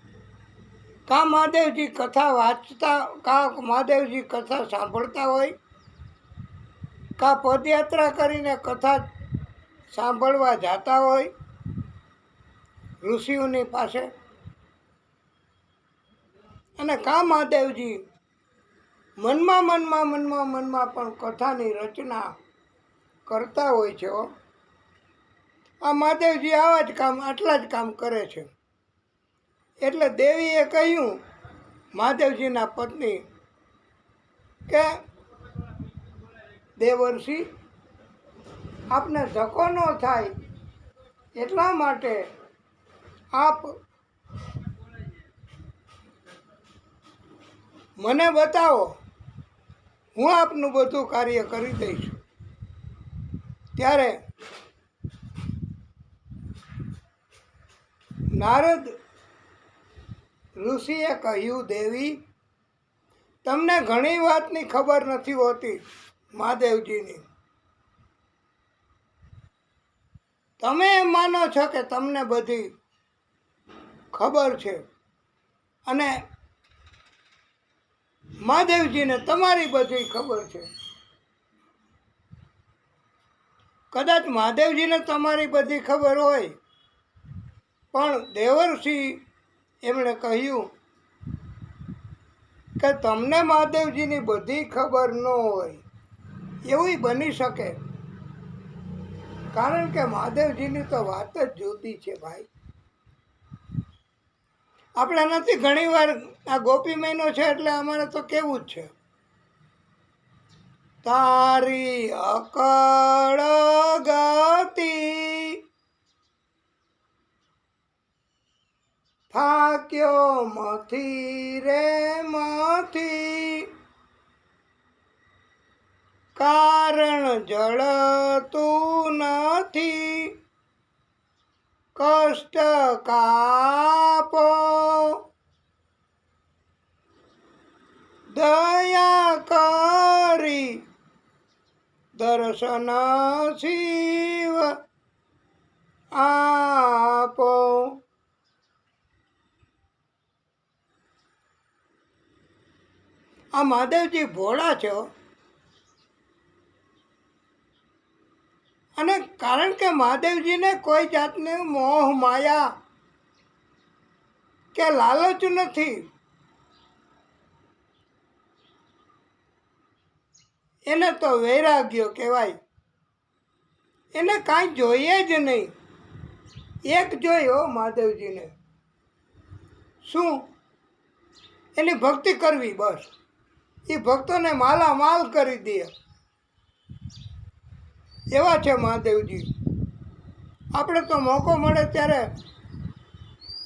કાં મહાદેવજી કથા વાંચતા, કાં મહાદેવજી કથા સાંભળતા હોય, કાં પદયાત્રા કરીને કથા સાંભળવા જતા હોય ઋષિઓની પાસે, અને કાં મહાદેવજી મનમાં પણ કથાની રચના કરતા હોય છે. આ મહાદેવજી આવા જ કામ, આટલા જ કામ કરે છે. એટલે દેવીએ કહ્યું મહાદેવજીના પત્ની કે દેવર્ષિ, આપને ધક્કો ન થાય એટલા માટે આપ મને બતાવો, હું આપનું બધું કાર્ય કરી દઈશ. ત્યારે નારદ ઋષિએ કહ્યું, દેવી, તમને ઘણી વાતની ખબર નથી હોતી મહાદેવજીની. તમે એમ માનો છો કે તમને બધી ખબર છે, અને મહાદેવજીને તમારી બધી ખબર છે. કદાચ મહાદેવજીને તમારી બધી ખબર હોય, પણ દેવર્ષિ એમણે કહ્યું કે તમને મહાદેવજીની બધી ખબર ન હોય, એવું બની શકે. કારણ કે મહાદેવજીની તો વાત જ જુદી છે ભાઈ. આપણે નથી ઘણીવાર આ ગોપી મહિનો છે એટલે અમારે તો કેવું જ છે, તારી અકળ ગતિ થાક્યો મથી રે મથી, કારણ જળતું નથી, કષ્ટ કાપો દયા કરી, દર્શન શિવ આપો. આ મહાદેવજી ભોળા છો, અને કારણ કે મહાદેવજીને કોઈ જાતની મોહ માયા કે લાલચ નથી. એને તો વૈરાગ્ય કહેવાય. એને કાંઈ જોઈએ જ નહીં. એક જોયો મહાદેવજીને, શું? એની ભક્તિ કરવી, બસ. એ ભક્તોને માલામાલ કરી દે એવા છે મહાદેવજી. આપણે તો મોકો મળે ત્યારે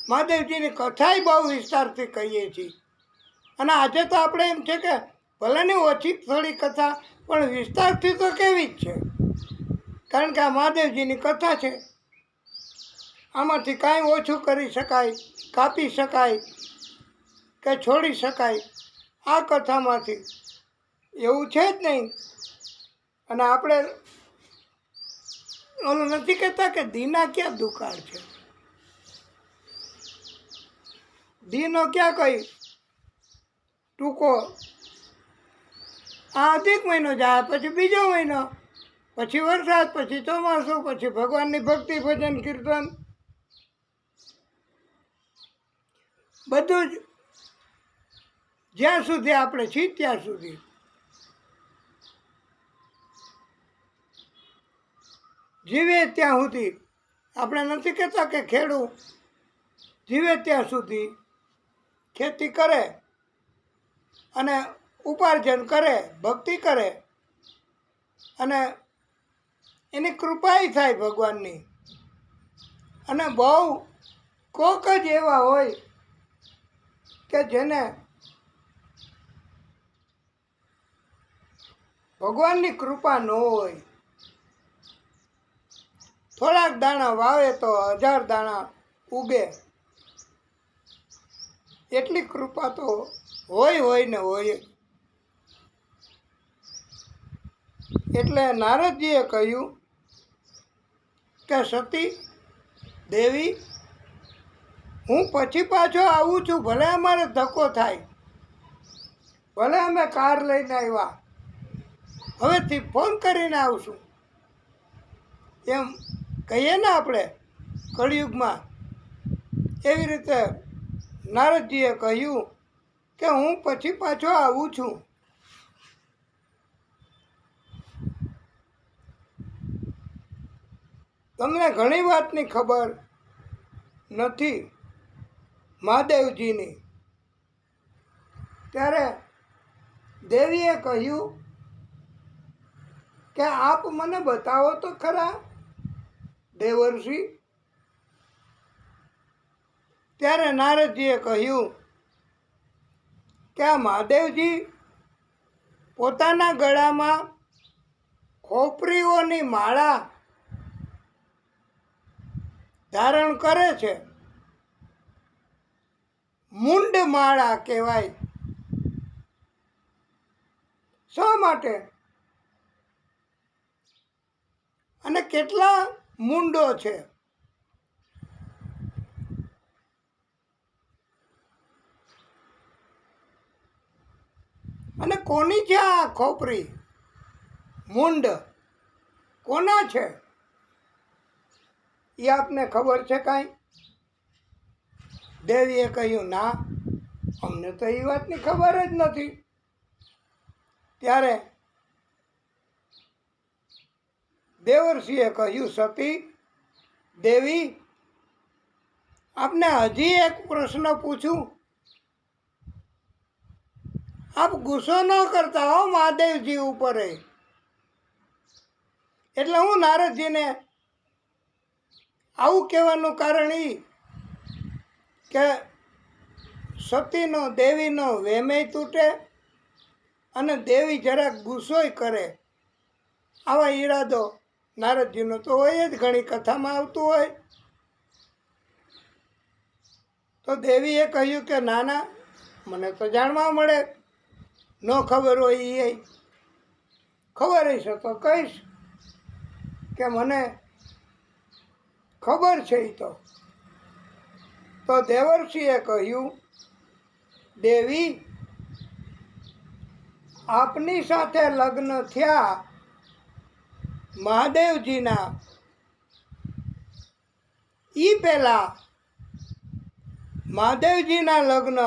મહાદેવજીની કથાય બહુ વિસ્તારથી કહીએ છીએ. અને આજે તો આપણે એમ છે કે ભલે ને ઓછી થોડી કથા, પણ વિસ્તારથી તો કેવી જ છે, કારણ કે આ મહાદેવજીની કથા છે. આમાંથી કાંઈ ઓછું કરી શકાય, કાપી શકાય કે છોડી શકાય આ કથામાંથી એવું છે જ નહીં. અને આપણે ઓલું નથી કહેતા કે દીના ક્યાં દુકાળ છે, દીનો ક્યાં કઈ ટૂંકો. આ અધિક મહિનો જાય, પછી બીજો મહિનો, પછી વરસાદ, પછી ચોમાસું, પછી ભગવાનની ભક્તિ, ભજન, કીર્તન, બધું જ જ્યાં સુધી આપણે છીએ ત્યાં સુધી. જીવે ત્યાં સુધી, આપણે નથી કહેતા કે ખેડૂત જીવે ત્યાં સુધી ખેતી કરે અને ઉપાર્જન કરે, ભક્તિ કરે, અને એની કૃપાય થાય ભગવાનની. અને બહુ કોક જ એવા હોય કે જેને ભગવાનની કૃપા ન હોય. થોડાક દાણા વાવે તો 1000 દાણા ઉગે, એટલી કૃપા તો હોય ને હોય. એટલે નારદજીએ કહ્યું કે સતી દેવી, હું પછી પાછો આવું છું, ભલે અમારે ધક્કો થાય, ભલે અમે કાર લઈને આવ્યા, હવેથી ફોન કરીને આવશું. એમ કહીએ ને આપણે કળિયુગમાં, એવી રીતે નારદજીએ કહ્યું કે હું પછી પાછો આવું છું. તમને ઘણી વાતની ખબર નથી મહાદેવજીની. ત્યારે દેવીએ કહ્યું કે આપ મને બતાવો તો ખરા દેવર્ષિ. ત્યારે નારદજીએ કહ્યું કે આ મહાદેવજી પોતાના ગળામાં ખોપરીઓની માળા ધારણ કરે છે, મુંડ માળા કહેવાય. શા માટે? અને કેટલા મુંડો છે? અને કોની છે આ ખોપરી? મુંડ કોના છે એ આપને ખબર છે કાંઈ? દેવીએ કહ્યું ના, અમને તો એ વાતની ખબર જ નથી. ત્યારે દેવર્ષિએ કહ્યું સતી દેવી, આપને હજી એક પ્રશ્ન પૂછું. આપ ગુસ્સો ન કરતા હો મહાદેવજી ઉપર. એટલે હું નારદજીને આવું કહેવાનું કારણ એ કે સતીનો દેવીનો વેમેય તૂટે અને દેવી જરાક ગુસ્સોય કરે. આવા ઈરાદો નારદજીનો તો હોય જ, ઘણી કથામાં આવતું હોય. તો દેવીએ કહ્યું કે ના ના, મને તો જાણવા મળે, ન ખબર હોય એ ખબર હશે તો કહીશ કે મને ખબર છે. એ તો દેવર્ષિએ કહ્યું દેવી, આપની સાથે લગ્ન થયા મહાદેવજીના, એ પહેલા મહાદેવજીના લગ્ન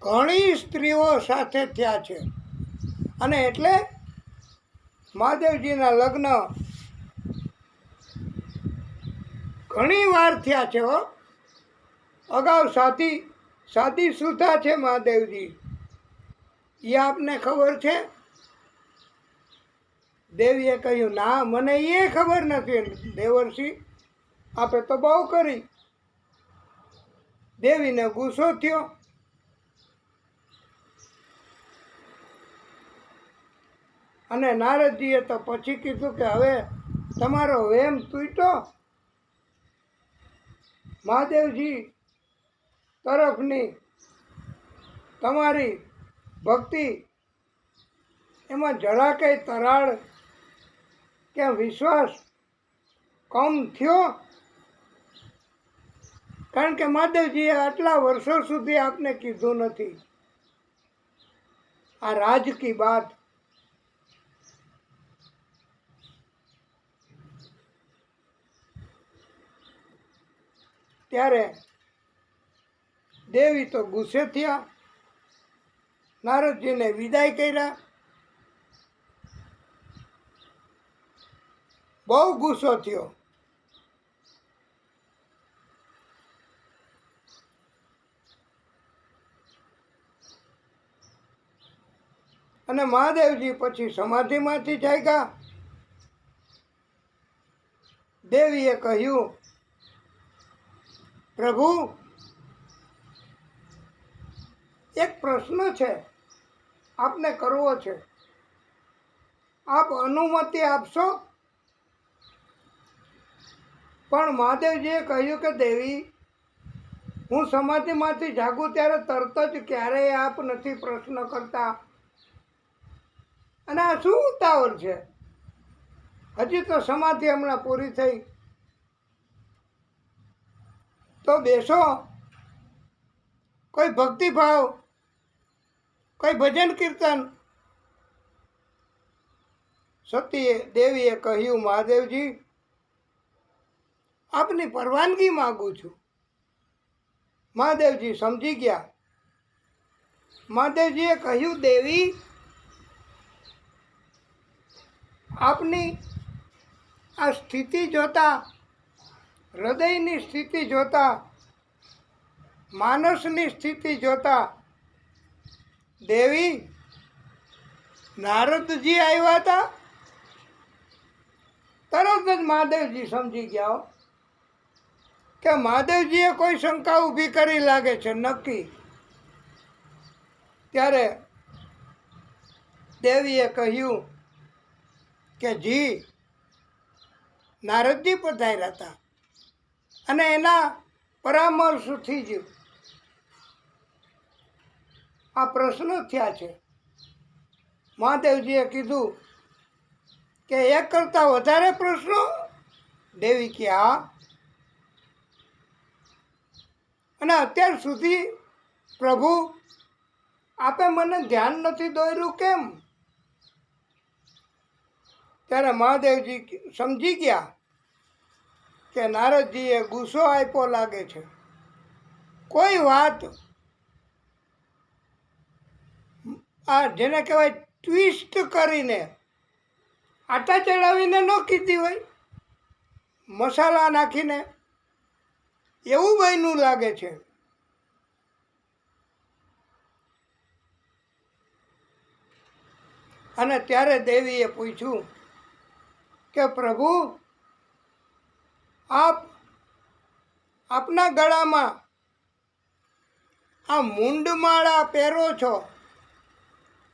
ઘણી સ્ત્રીઓ સાથે થયા છે. અને એટલે મહાદેવજીના લગ્ન ઘણી વાર થયા છે. અગાઉ સાદી સુધા છે મહાદેવજી, એ આપને ખબર છે? દેવીએ કહ્યું ના, મને એ ખબર નથી દેવર્ષિ, આપે તો બહુ કરી. દેવીને ગુસ્સો થયો અને નારદજીએ તો પછી કીધું કે હવે તમારો વેમ તૂટ્યો. મહાદેવજી તરફની તમારી ભક્તિ એમાં જરા કંઈ તરાળ કે વિશ્વાસ કમ થયો? કારણ કે મહાદેવજીએ આટલા વર્ષો સુધી આપને કીધું નથી આ રાજ કી બાત. ત્યારે દેવી તો ગુસ્સે થયા, નારદજીને વિદાય કર્યા. બહુ ગુસ્સો થયો. અને મહાદેવજી પછી સમાધિમાંથી જાગ્યા. દેવીએ કહ્યું, પ્રભુ એક પ્રશ્ન છે, આપને કરવો છે, આપ અનુમતિ આપશો? પણ મહાદેવજીએ કહ્યું કે દેવી, હું સમાધિમાંથી જાગું ત્યારે તરત જ ક્યારેય આપ નથી પ્રશ્ન કરતા, અને આ શું ઉતાવળ છે? હજી તો સમાધિ હમણાં પૂરી થઈ. તો બેસો, કોઈ ભક્તિભાવ, કોઈ ભજન કીર્તન. સતીએ દેવીએ કહ્યું, મહાદેવજી આપની પરવાનગી માગું છું. મહાદેવજી સમજી ગયા. મહાદેવજીએ કહ્યું, દેવી આપની આ સ્થિતિ જોતા, હૃદયની સ્થિતિ જોતા, માનસની સ્થિતિ જોતા, દેવી નારદજી આવ્યા હતા. તરત જ મહાદેવજી સમજી ગયા કે મહાદેવજીએ કોઈ શંકા ઊભી કરી લાગે છે નક્કી. ત્યારે દેવીએ કહ્યું કે જી, નારદજી પધાર્યા હતા અને એના પરામર્શથી જ આ પ્રશ્નો થયા છે. મહાદેવજીએ કીધું કે એક કરતાં વધારે પ્રશ્નો? દેવી કે હા. અને અત્યાર સુધી પ્રભુ આપે મને ધ્યાન નથી દોર્યું, કેમ? ત્યારે મહાદેવજી સમજી ગયા કે નારદજીએ ગુસ્સો આપ્યો લાગે છે. કોઈ વાત આ જેને કહેવાય ટ્વિસ્ટ કરીને, આટા ચડાવીને ન કીધી હોય, મસાલા નાખીને, એવું બન્યું લાગે છે. અને ત્યારે દેવીએ પૂછ્યું કે પ્રભુ, આપના ગળામાં આ મૂંડમાળા પહેરો છો,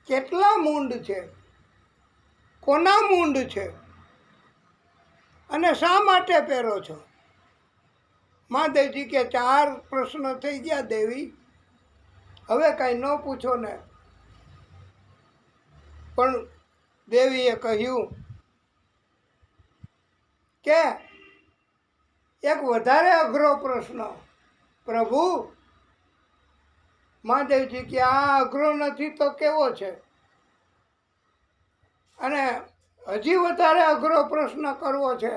કેટલા મૂંડ છે? કોના મૂંડ છે? અને શા માટે પહેરો છો? મહાદેવજી કે 4 પ્રશ્નો થઈ ગયા દેવી, હવે કાંઈ ન પૂછો ને. પણ દેવીએ કહ્યું કે એક વધારે અઘરો પ્રશ્ન. પ્રભુ, મહાદેવજી કે આ અઘરો નથી તો કેવો છે? અને હજી વધારે અઘરો પ્રશ્ન કરવો છે.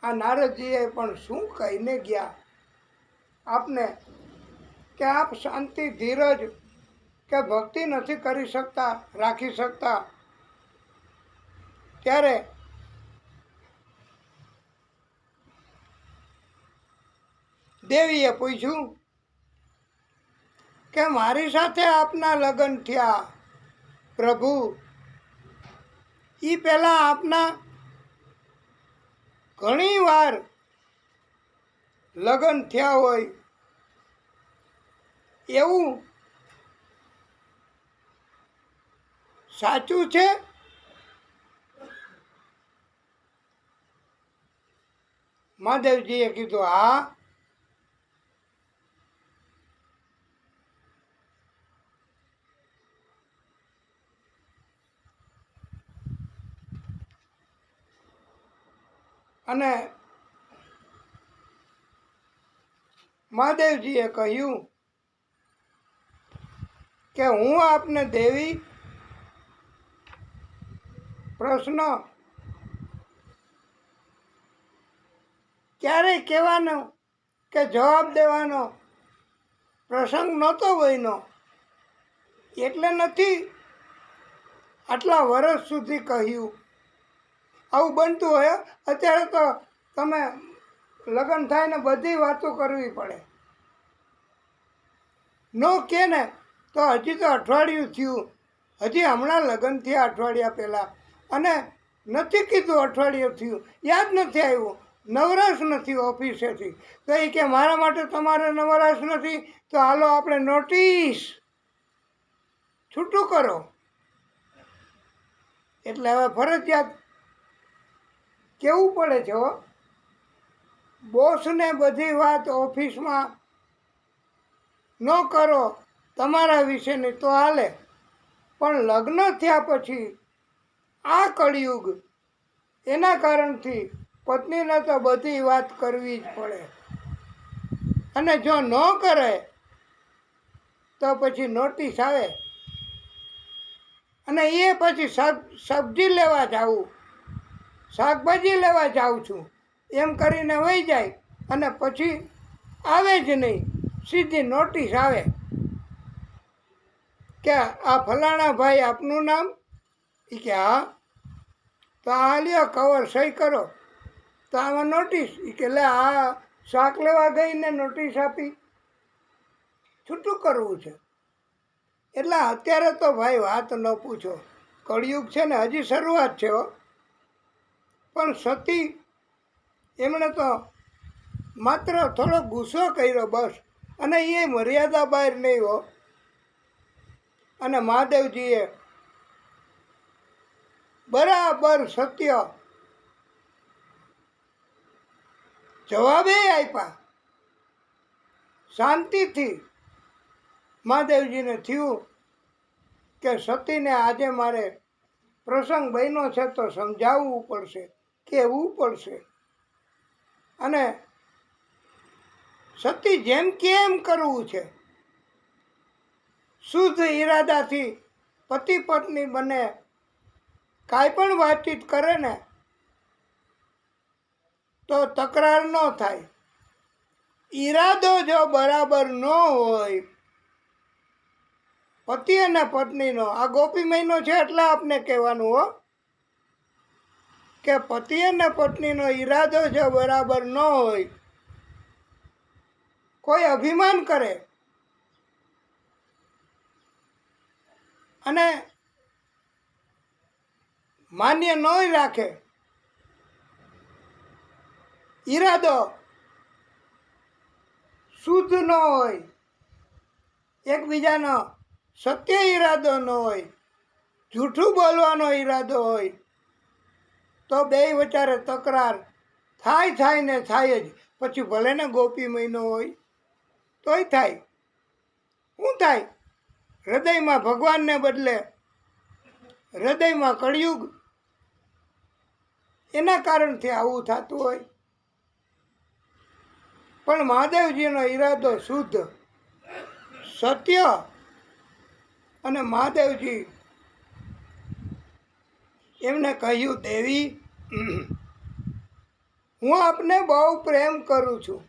આ નારદજીએ પણ શું કહીને ગયા આપને કે આપ શાંતિ, ધીરજ કે ભક્તિ નથી કરી શકતા, રાખી શકતા. ત્યારે દેવીએ પૂછ્યું કે મારી સાથે આપના લગ્ન થયા પ્રભુ, એ પહેલાં આપના ઘણી વાર લગ્ન થયા હોય એવું સાચું છે? મહાદેવજીએ કીધું હા. અને મહાદેવજીએ કહ્યું કે હું આપને દેવી પ્રશ્ન ક્યારેય કહેવાનો કે જવાબ દેવાનો પ્રસંગ નહોતો બન્યો, એટલે નથી આટલા વર્ષ સુધી કહ્યું. આવું બનતું હોય. અત્યારે તો તમે લગ્ન થાય ને બધી વાતો કરવી પડે. નો કે ને તો હજી તો અઠવાડિયું થયું, હજી હમણાં લગ્ન થયા અઠવાડિયા પહેલાં, અને નથી કીધું અઠવાડિયું થયું, યાદ નથી આવ્યું, નવરાશ નથી ઓફિસેથી. તો એ કે મારા માટે તમારે નવરાશ નથી, તો હાલો આપણે નોટિસ છૂટું કરો. એટલે હવે ફરજિયાત કેવું પડે છે હો. બોસને બધી વાત ઓફિસમાં ન કરો તમારા વિશેની તો હાલે, પણ લગ્ન થયા પછી આ કળિયુગ, એના કારણથી પત્નીને તો બધી વાત કરવી જ પડે. અને જો ન કરે તો પછી નોટિસ આવે, અને એ પછી સબ્જી લેવા જાવું, શાકભાજી લેવા જાઉં છું એમ કરીને વહી જાય, અને પછી આવે જ નહીં. સીધી નોટિસ આવે કે આ ફલાણા ભાઈ આપનું નામ? એ કે હા. તો આ લ્યો કવર સહી કરો. તો આમાં નોટિસ. એ કે લે આ શાક લેવા ગઈને નોટિસ આપી. છૂટું કરવું છે. એટલે અત્યારે તો ભાઈ વાત ન પૂછો. કળિયુગ છે ને હજી શરૂઆત છે હો. પણ સતી એમણે તો માત્ર થોડો ગુસ્સો કર્યો બસ, અને એ મર્યાદા બહાર નહીં હો. અને મહાદેવજીએ બરાબર સત્ય જવાબે આપ્યા. શાંતિથી મહાદેવજીને થયું કે સતીને આજે મારે પ્રસંગ બન્યો છે તો સમજાવવું પડશે, કહેવું પડશે. અને સતી જેમ કેમ કરવું છે, શુદ્ધ ઈરાદાથી પતિ પત્ની બને કાંઈ પણ વાતચીત કરે ને તો તકરાર ન થાય. ઈરાદો જો બરાબર ન હોય પતિ અને પત્નીનો, આ ગોપી મહિનો છે એટલે આપને કહેવાનું હો, કે પતિ અને પત્નીનો ઈરાદો જો બરાબર ન હોય, કોઈ અભિમાન કરે અને માન્ય ન રાખે, ઈરાદો શુદ્ધ ન હોય, એકબીજાનો સત્ય ઈરાદો ન હોય, જૂઠું બોલવાનો ઈરાદો હોય, તો બેય વચારે તકરાર થાય ને થાય જ. પછી ભલે ને ગોપી મહિનો હોય તોય થાય. શું થાય? હૃદયમાં ભગવાનને બદલે હૃદયમાં કળિયુગ. એના કારણથી આવું થતું હોય. પણ મહાદેવજીનો ઈરાદો શુદ્ધ, સત્ય. અને મહાદેવજી એમને કહ્યું, દેવી હું આપને બહુ પ્રેમ કરું છું,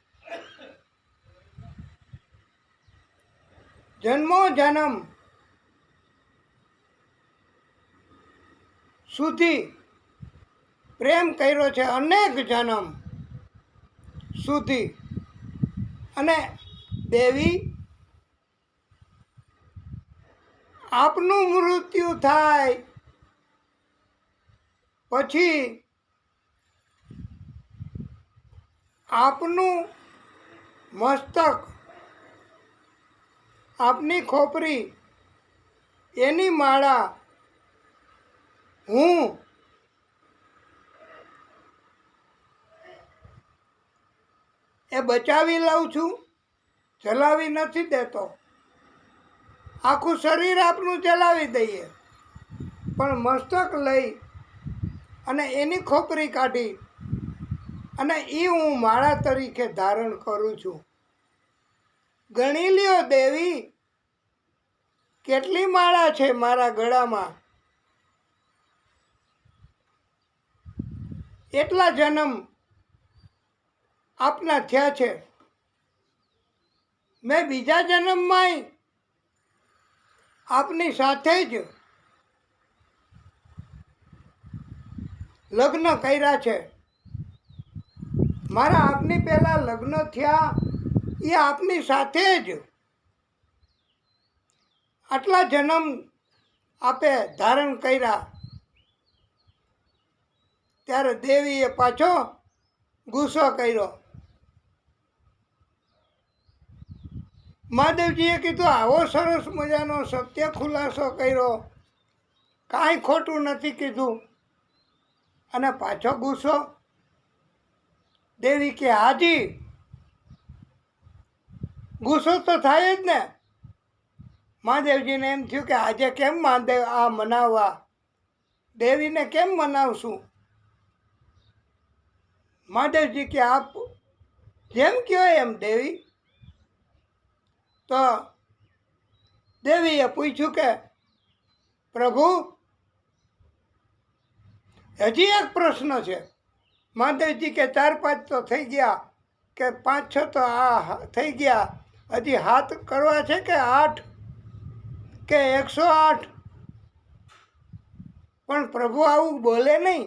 જન્મો જન્મ સુધી પ્રેમ કર્યો છે, અનેક જન્મ સુધી. અને દેવી આપનું મૃત્યુ થાય પછી આપનું મસ્તક, આપની ખોપરી, એની માળા હું એ બચાવી લઉં છું, ચલાવી નથી દેતો. આખું શરીર આપનું ચલાવી દઈએ, પણ મસ્તક લઈ અને એની ખોપરી કાઢી અને એ હું માળા તરીકે ધારણ કરું છું. ગણી લ્યો દેવી, કેટલી માળા છે મારા ગળામાં. એટલા જન્મ આપના થયા છે. મેં બીજા જન્મમાંય આપની સાથે જ લગ્ન કર્યા છે. મારા આપની પહેલાં લગ્ન થયા એ આપની સાથે જ. આટલા જન્મ આપે ધારણ કર્યા. ત્યારે દેવીએ પાછો ગુસ્સો કર્યો. મહાદેવજીએ કીધું આવો સરસ મજાનો સત્ય ખુલાસો કર્યો, કાંઈ ખોટું નથી કીધું, અને પાછો ગુસ્સો. દેવી કે હાજી, ગુસ્સો તો થાય જ ને. મહાદેવજીને એમ થયું કે આજે કેમ મહાદેવ આ મનાવવા, દેવીને કેમ મનાવશું. મહાદેવજી કે આપ જેમ કહો એમ દેવી. તો દેવીએ પૂછ્યું કે પ્રભુ હજી એક પ્રશ્ન છે. મહાદેવજી કે 4-5 તો થઈ ગયા, કે 5-6 તો આ થઈ ગયા, હજી 7 કરવા છે કે 8 કે 108. પણ પ્રભુ આવું બોલે નહીં.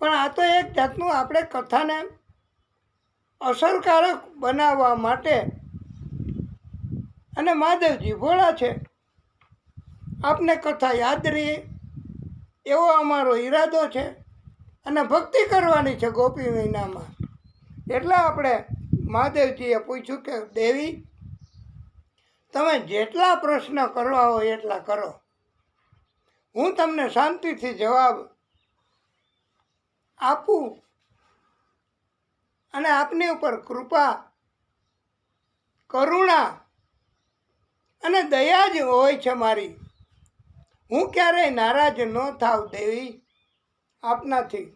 પણ આ તો એક જાતનું આપણે કથાને અસરકારક બનાવવા માટે, અને મહાદેવજી ભોળા છે, આપને કથા યાદ રહે એવો અમારો ઈરાદો છે, અને ભક્તિ કરવાની છે ગોપી મહિનામાં. એટલે આપણે મહાદેવજીએ પૂછ્યું કે દેવી, તમે જેટલા પ્રશ્ન કરવા હોય એટલા કરો, હું તમને શાંતિથી જવાબ આપું. અને આપની ઉપર કૃપા, કરુણા અને દયા જ હોય છે મારી. હું ક્યારેય નારાજ ન થાવ દેવી આપનાથી.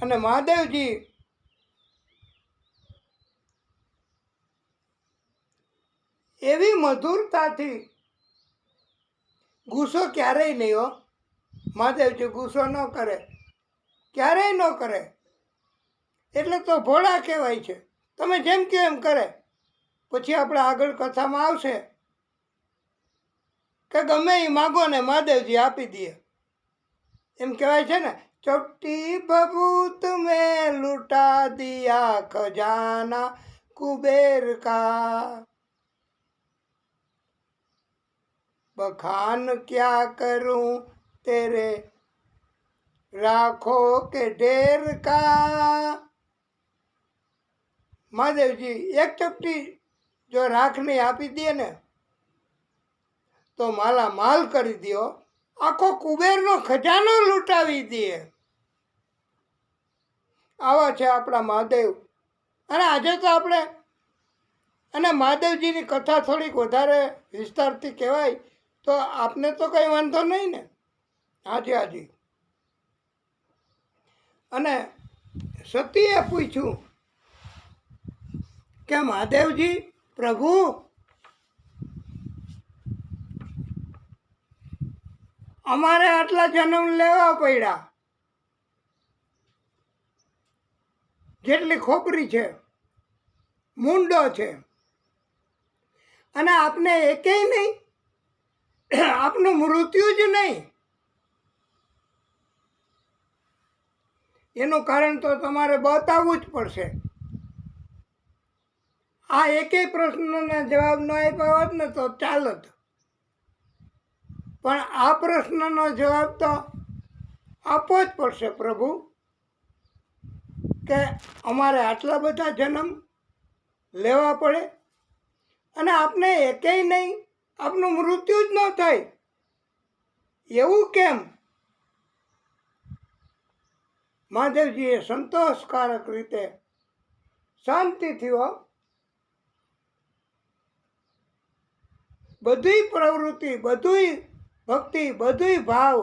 અને મહાદેવજી એવી મધુરતાથી, ગુસ્સો ક્યારેય નહીં હો, મહાદેવજી ગુસ્સો ન કરે, ક્યારેય ન કરે. એટલે તો ભોળા કહેવાય છે. તમે જેમ કહો એમ કરે. પછી આપણે આગળ કથામાં આવશે કે ગમે એ માગો ને મહાદેવજી આપી દે. એમ કહેવાય છે ને, ચોટી બબૂત મેં લૂટા દિયા ખજાના કુબેર કા, બખાન ક્યા કરું તેરે રાખો કે ઢેર કા. મહાદેવજી એક ચપટી જો રાખની આપી દે ને તો માલા માલ કરી દો, આખો કુબેરનો ખજાનો લૂંટાવી દે. આવા છે આપણા મહાદેવ. અને આજે તો આપણે, અને મહાદેવજીની કથા થોડીક વધારે વિસ્તારથી કહેવાય તો આપને તો કંઈ વાંધો નહીં ને. હાજી હાજી. અને સતીએ પૂછ્યું કે મહાદેવજી પ્રભુ, અમારે આટલા જન્મ લેવા પડ્યા, જેટલી ખોપરી છે, મૂંડો છે, અને આપને એકેય નહીં, આપનું મૃત્યુ જ નહીં. એનું કારણ તો તમારે બતાવવું જ પડશે. આ એકેય પ્રશ્નના જવાબ ન આપ્યા હોત ને તો ચાલત, પણ આ પ્રશ્નનો જવાબ તો આપવો જ પડશે પ્રભુ. કે અમારે આટલા બધા જન્મ લેવા પડે અને આપને એકેય નહીં, આપનું મૃત્યુ જ ન થાય એવું કેમ? મહાદેવજીએ સંતોષકારક રીતે શાંતિથી બધી પ્રવૃત્તિ, બધી ભક્તિ, બધી ભાવ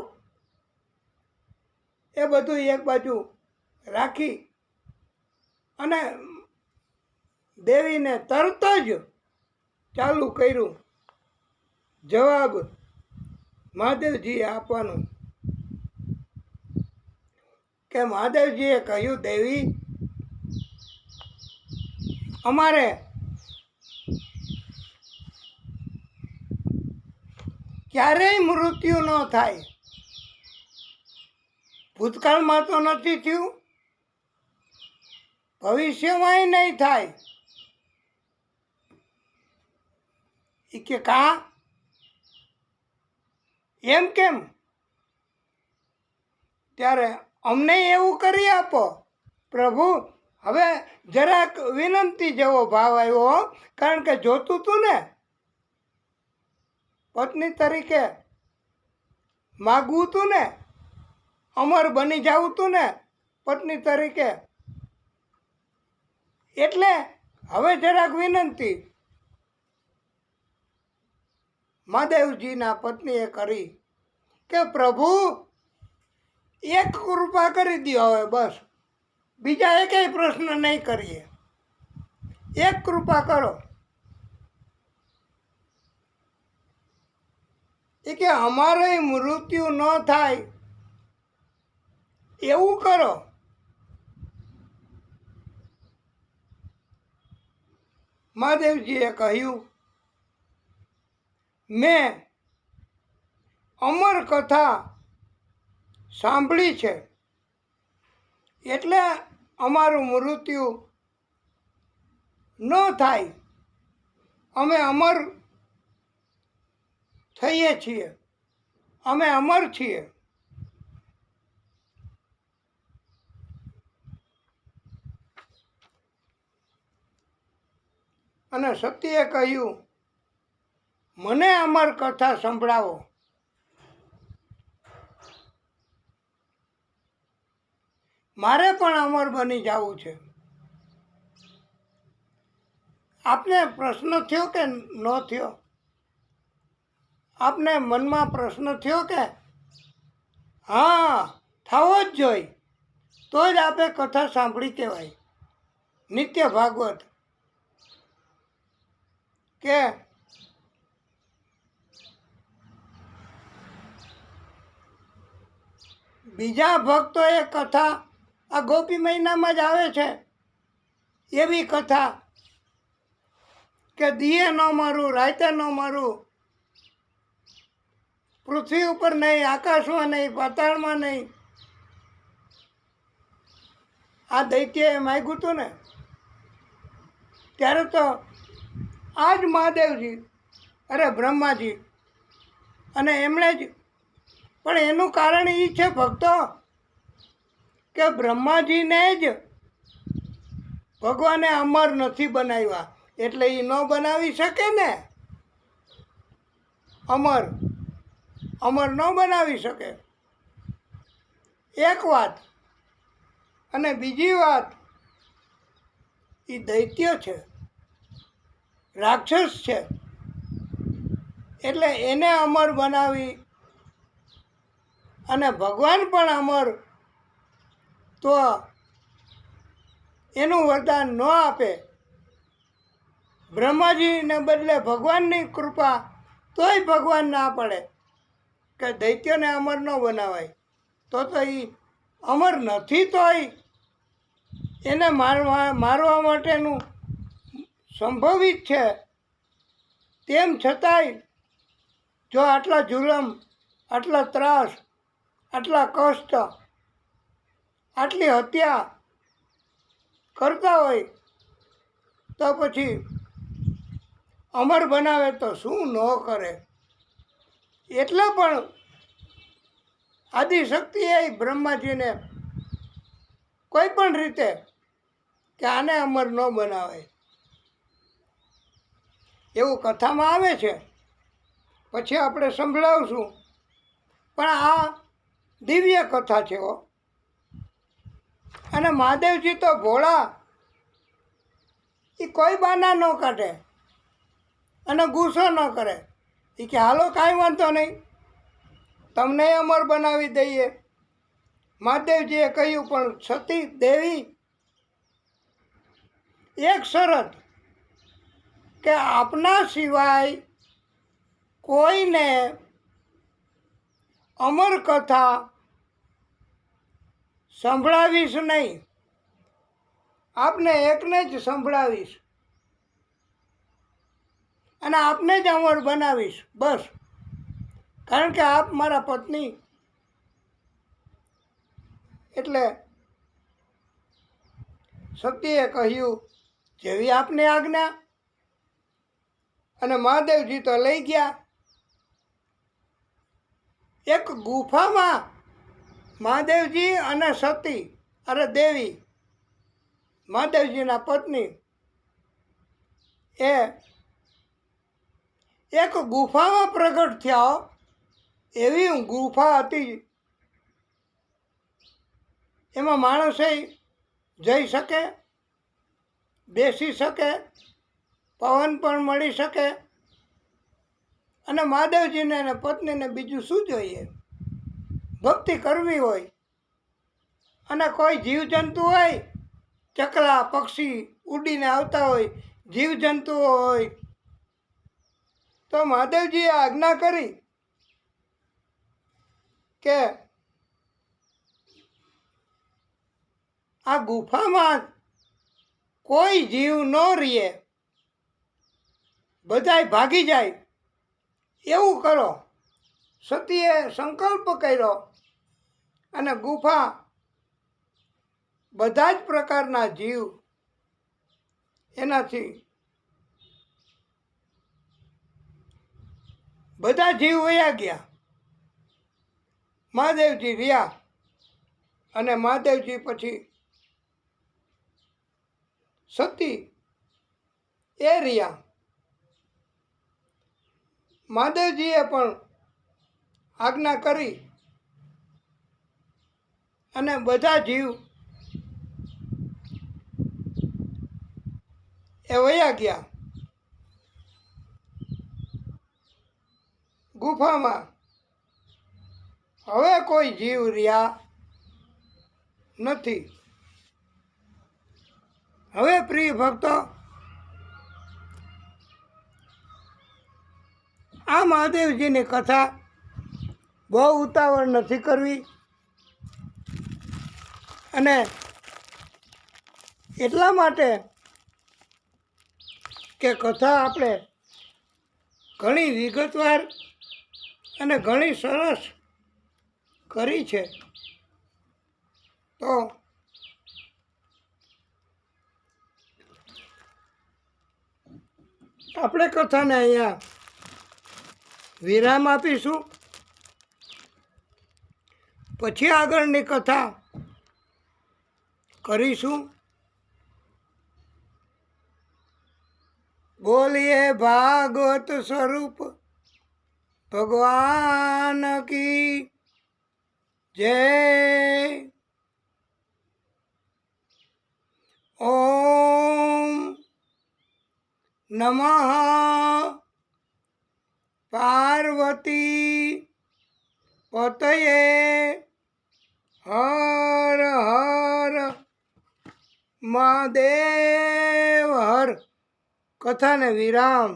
એ બધું એક બાજુ રાખી અને દેવીને તરત જ ચાલુ કર્યું જવાબ મહાદેવજીએ આપવાનું. કે મહાદેવજીએ કહ્યું, દેવી, અમારે ક્યારેય મૃત્યુ ન થાય. ભૂતકાળમાં તો નથી થયું, ભવિષ્યમાંય નહીં થાય. એ કે કા એમ કેમ? ત્યારે અમને એવું કરી આપો પ્રભુ. હવે જરાક વિનંતી જેવો ભાવ આવ્યો, કારણ કે જોતું હતું ને, પત્ની તરીકે માગવું હતું ને, અમર બની જવું હતું ને પત્ની તરીકે, એટલે હવે જરાક વિનંતી મહાદેવજીના પત્નીએ કરી કે પ્રભુ એક કૃપા કરી દો, હવે બસ બીજા એકેય પ્રશ્ન નહીં કરીએ, એક કૃપા કરો. એ કે અમારે મૃત્યુ ન થાય એવું કરો. મહાદેવજીએ કહ્યું, મેં અમર કથા સાંભળી છે, એટલે અમારું મૃત્યુ ન થાય. અમે અમર થઈએ છીએ, અમે અમર છીએ. અને સતીએ કહ્યું, મને અમર કથા સંભળાવો. મારે પણ અમર બની જવું છે. આપને પ્રશ્ન થયો કે ન થયો? આપને મનમાં પ્રશ્ન થયો કે હા થવો જ જોઈએ, તો જ આપણે કથા સાંભળી કહેવાય. નિત્ય ભાગવત કે બીજા ભક્તોએ કથા આ ગોપી મહિનામાં જ આવે છે, એવી કથા કે દિયે ન મારું, રાતે ન મારું, પૃથ્વી ઉપર નહીં, આકાશમાં નહીં, પાતાળમાં નહીં. આ દૈત્યએ માગ્યું હતું ને, ત્યારે તો આ જ મહાદેવજી, અરે બ્રહ્માજી, અને એમણે જ, પણ એનું કારણ એ છે ભક્તો કે બ્રહ્માજીને જ ભગવાને અમર નથી બનાવ્યા, એટલે એ ન બનાવી શકે ને. અમર ન બનાવી શકે, એક વાત. અને બીજી વાત, એ દૈત્ય છે, રાક્ષસ છે, એટલે એને અમર બનાવી અને ભગવાન પણ અમર, તો એનું વરદાન ન આપે. બ્રહ્માજીને બદલે ભગવાનની કૃપા, તોય ભગવાન ના પડે કે દૈત્યને અમર ન બનાવાય. તો એ અમર નથી, તોય એને મારવા માટેનું સંભવિત છે. તેમ છતાંય જો આટલા જુલમ, આટલા ત્રાસ, આટલા કષ્ટ, આટલી હત્યા કરતા હોય, તો પછી અમર બનાવે તો શું ન કરે. એટલે પણ આદિશક્તિએ બ્રહ્માજીને કોઈ પણ રીતે કે આને અમર ન બનાવે એવું કથામાં આવે છે. પછી આપણે સંભળાવશું પણ આ દિવ્ય કથા છે હો. અને મહાદેવજી તો ભોળા, એ કોઈ બાના ન કાઢે અને ગુસ્સો ન કરે. એ કે હાલો કાંઈ વાંધો નહીં, તમને અમર બનાવી દઈએ. મહાદેવજીએ કહ્યું, પણ સતી દેવી, એક શરત, કે આપના સિવાય કોઈને અમર કથા સંભળાવીશ નહીં. આપને એકને જ સંભળાવીશ અને આપને જ અમર બનાવીશ, બસ. કારણ કે આપ મારા પત્ની. એટલે સતીએ કહ્યું, જેવી આપને આજ્ઞા. અને મહાદેવજી તો લઈ ગયા એક ગુફામાં. મહાદેવજી અને સતી, અરે દેવી, મહાદેવજીના પત્ની, એ એક ગુફામાં પ્રગટ થયા. એવી ગુફા હતી, એમાં માણસે જઈ શકે, બેસી શકે, પવન પણ મળી શકે. અને મહાદેવજીને અને પત્નીને બીજું શું જોઈએ? ભક્તિ કરવી હોય અને કોઈ જીવજંતુ હોય, ચકલા પક્ષી ઉડીને આવતા હોય, જીવજંતુઓ હોય, તો મહાદેવજીએ આજ્ઞા કરી કે આ ગુફામાં કોઈ જીવ ન રહીએ, બધાય ભાગી જાય, એવું કરો. સતીએ સંકલ્પ કર્યો અને ગુફા બધા જ પ્રકારના જીવ એનાથી બધા જીવ વયા ગયા. મહાદેવજી રહ્યા. અને મહાદેવજી પછી સતી એ રહ્યા. મહાદેવજીએ પણ આજ્ઞા કરી અને બધા જીવ એ વયા ગયા ગુફામાં. હવે કોઈ જીવ રહ્યા નથી. હવે પ્રિય ભક્તો, આ મહાદેવજીની કથા બહુ ઉતાવળ નથી કરવી. અને એટલા માટે કે કથા આપણે ઘણી વિગતવાર અને ઘણી સરસ કરી છે. તો આપણે કથાને અહીંયા વિરામ આપીશું. પછી આગળની કથા કરીશું. બોલીએ ભાગવત સ્વરૂપ ભગવાન કી જય. ઓમ નમઃ પાર્વતી પતયે હર હર મહાદેવ હર. કથાને વિરામ.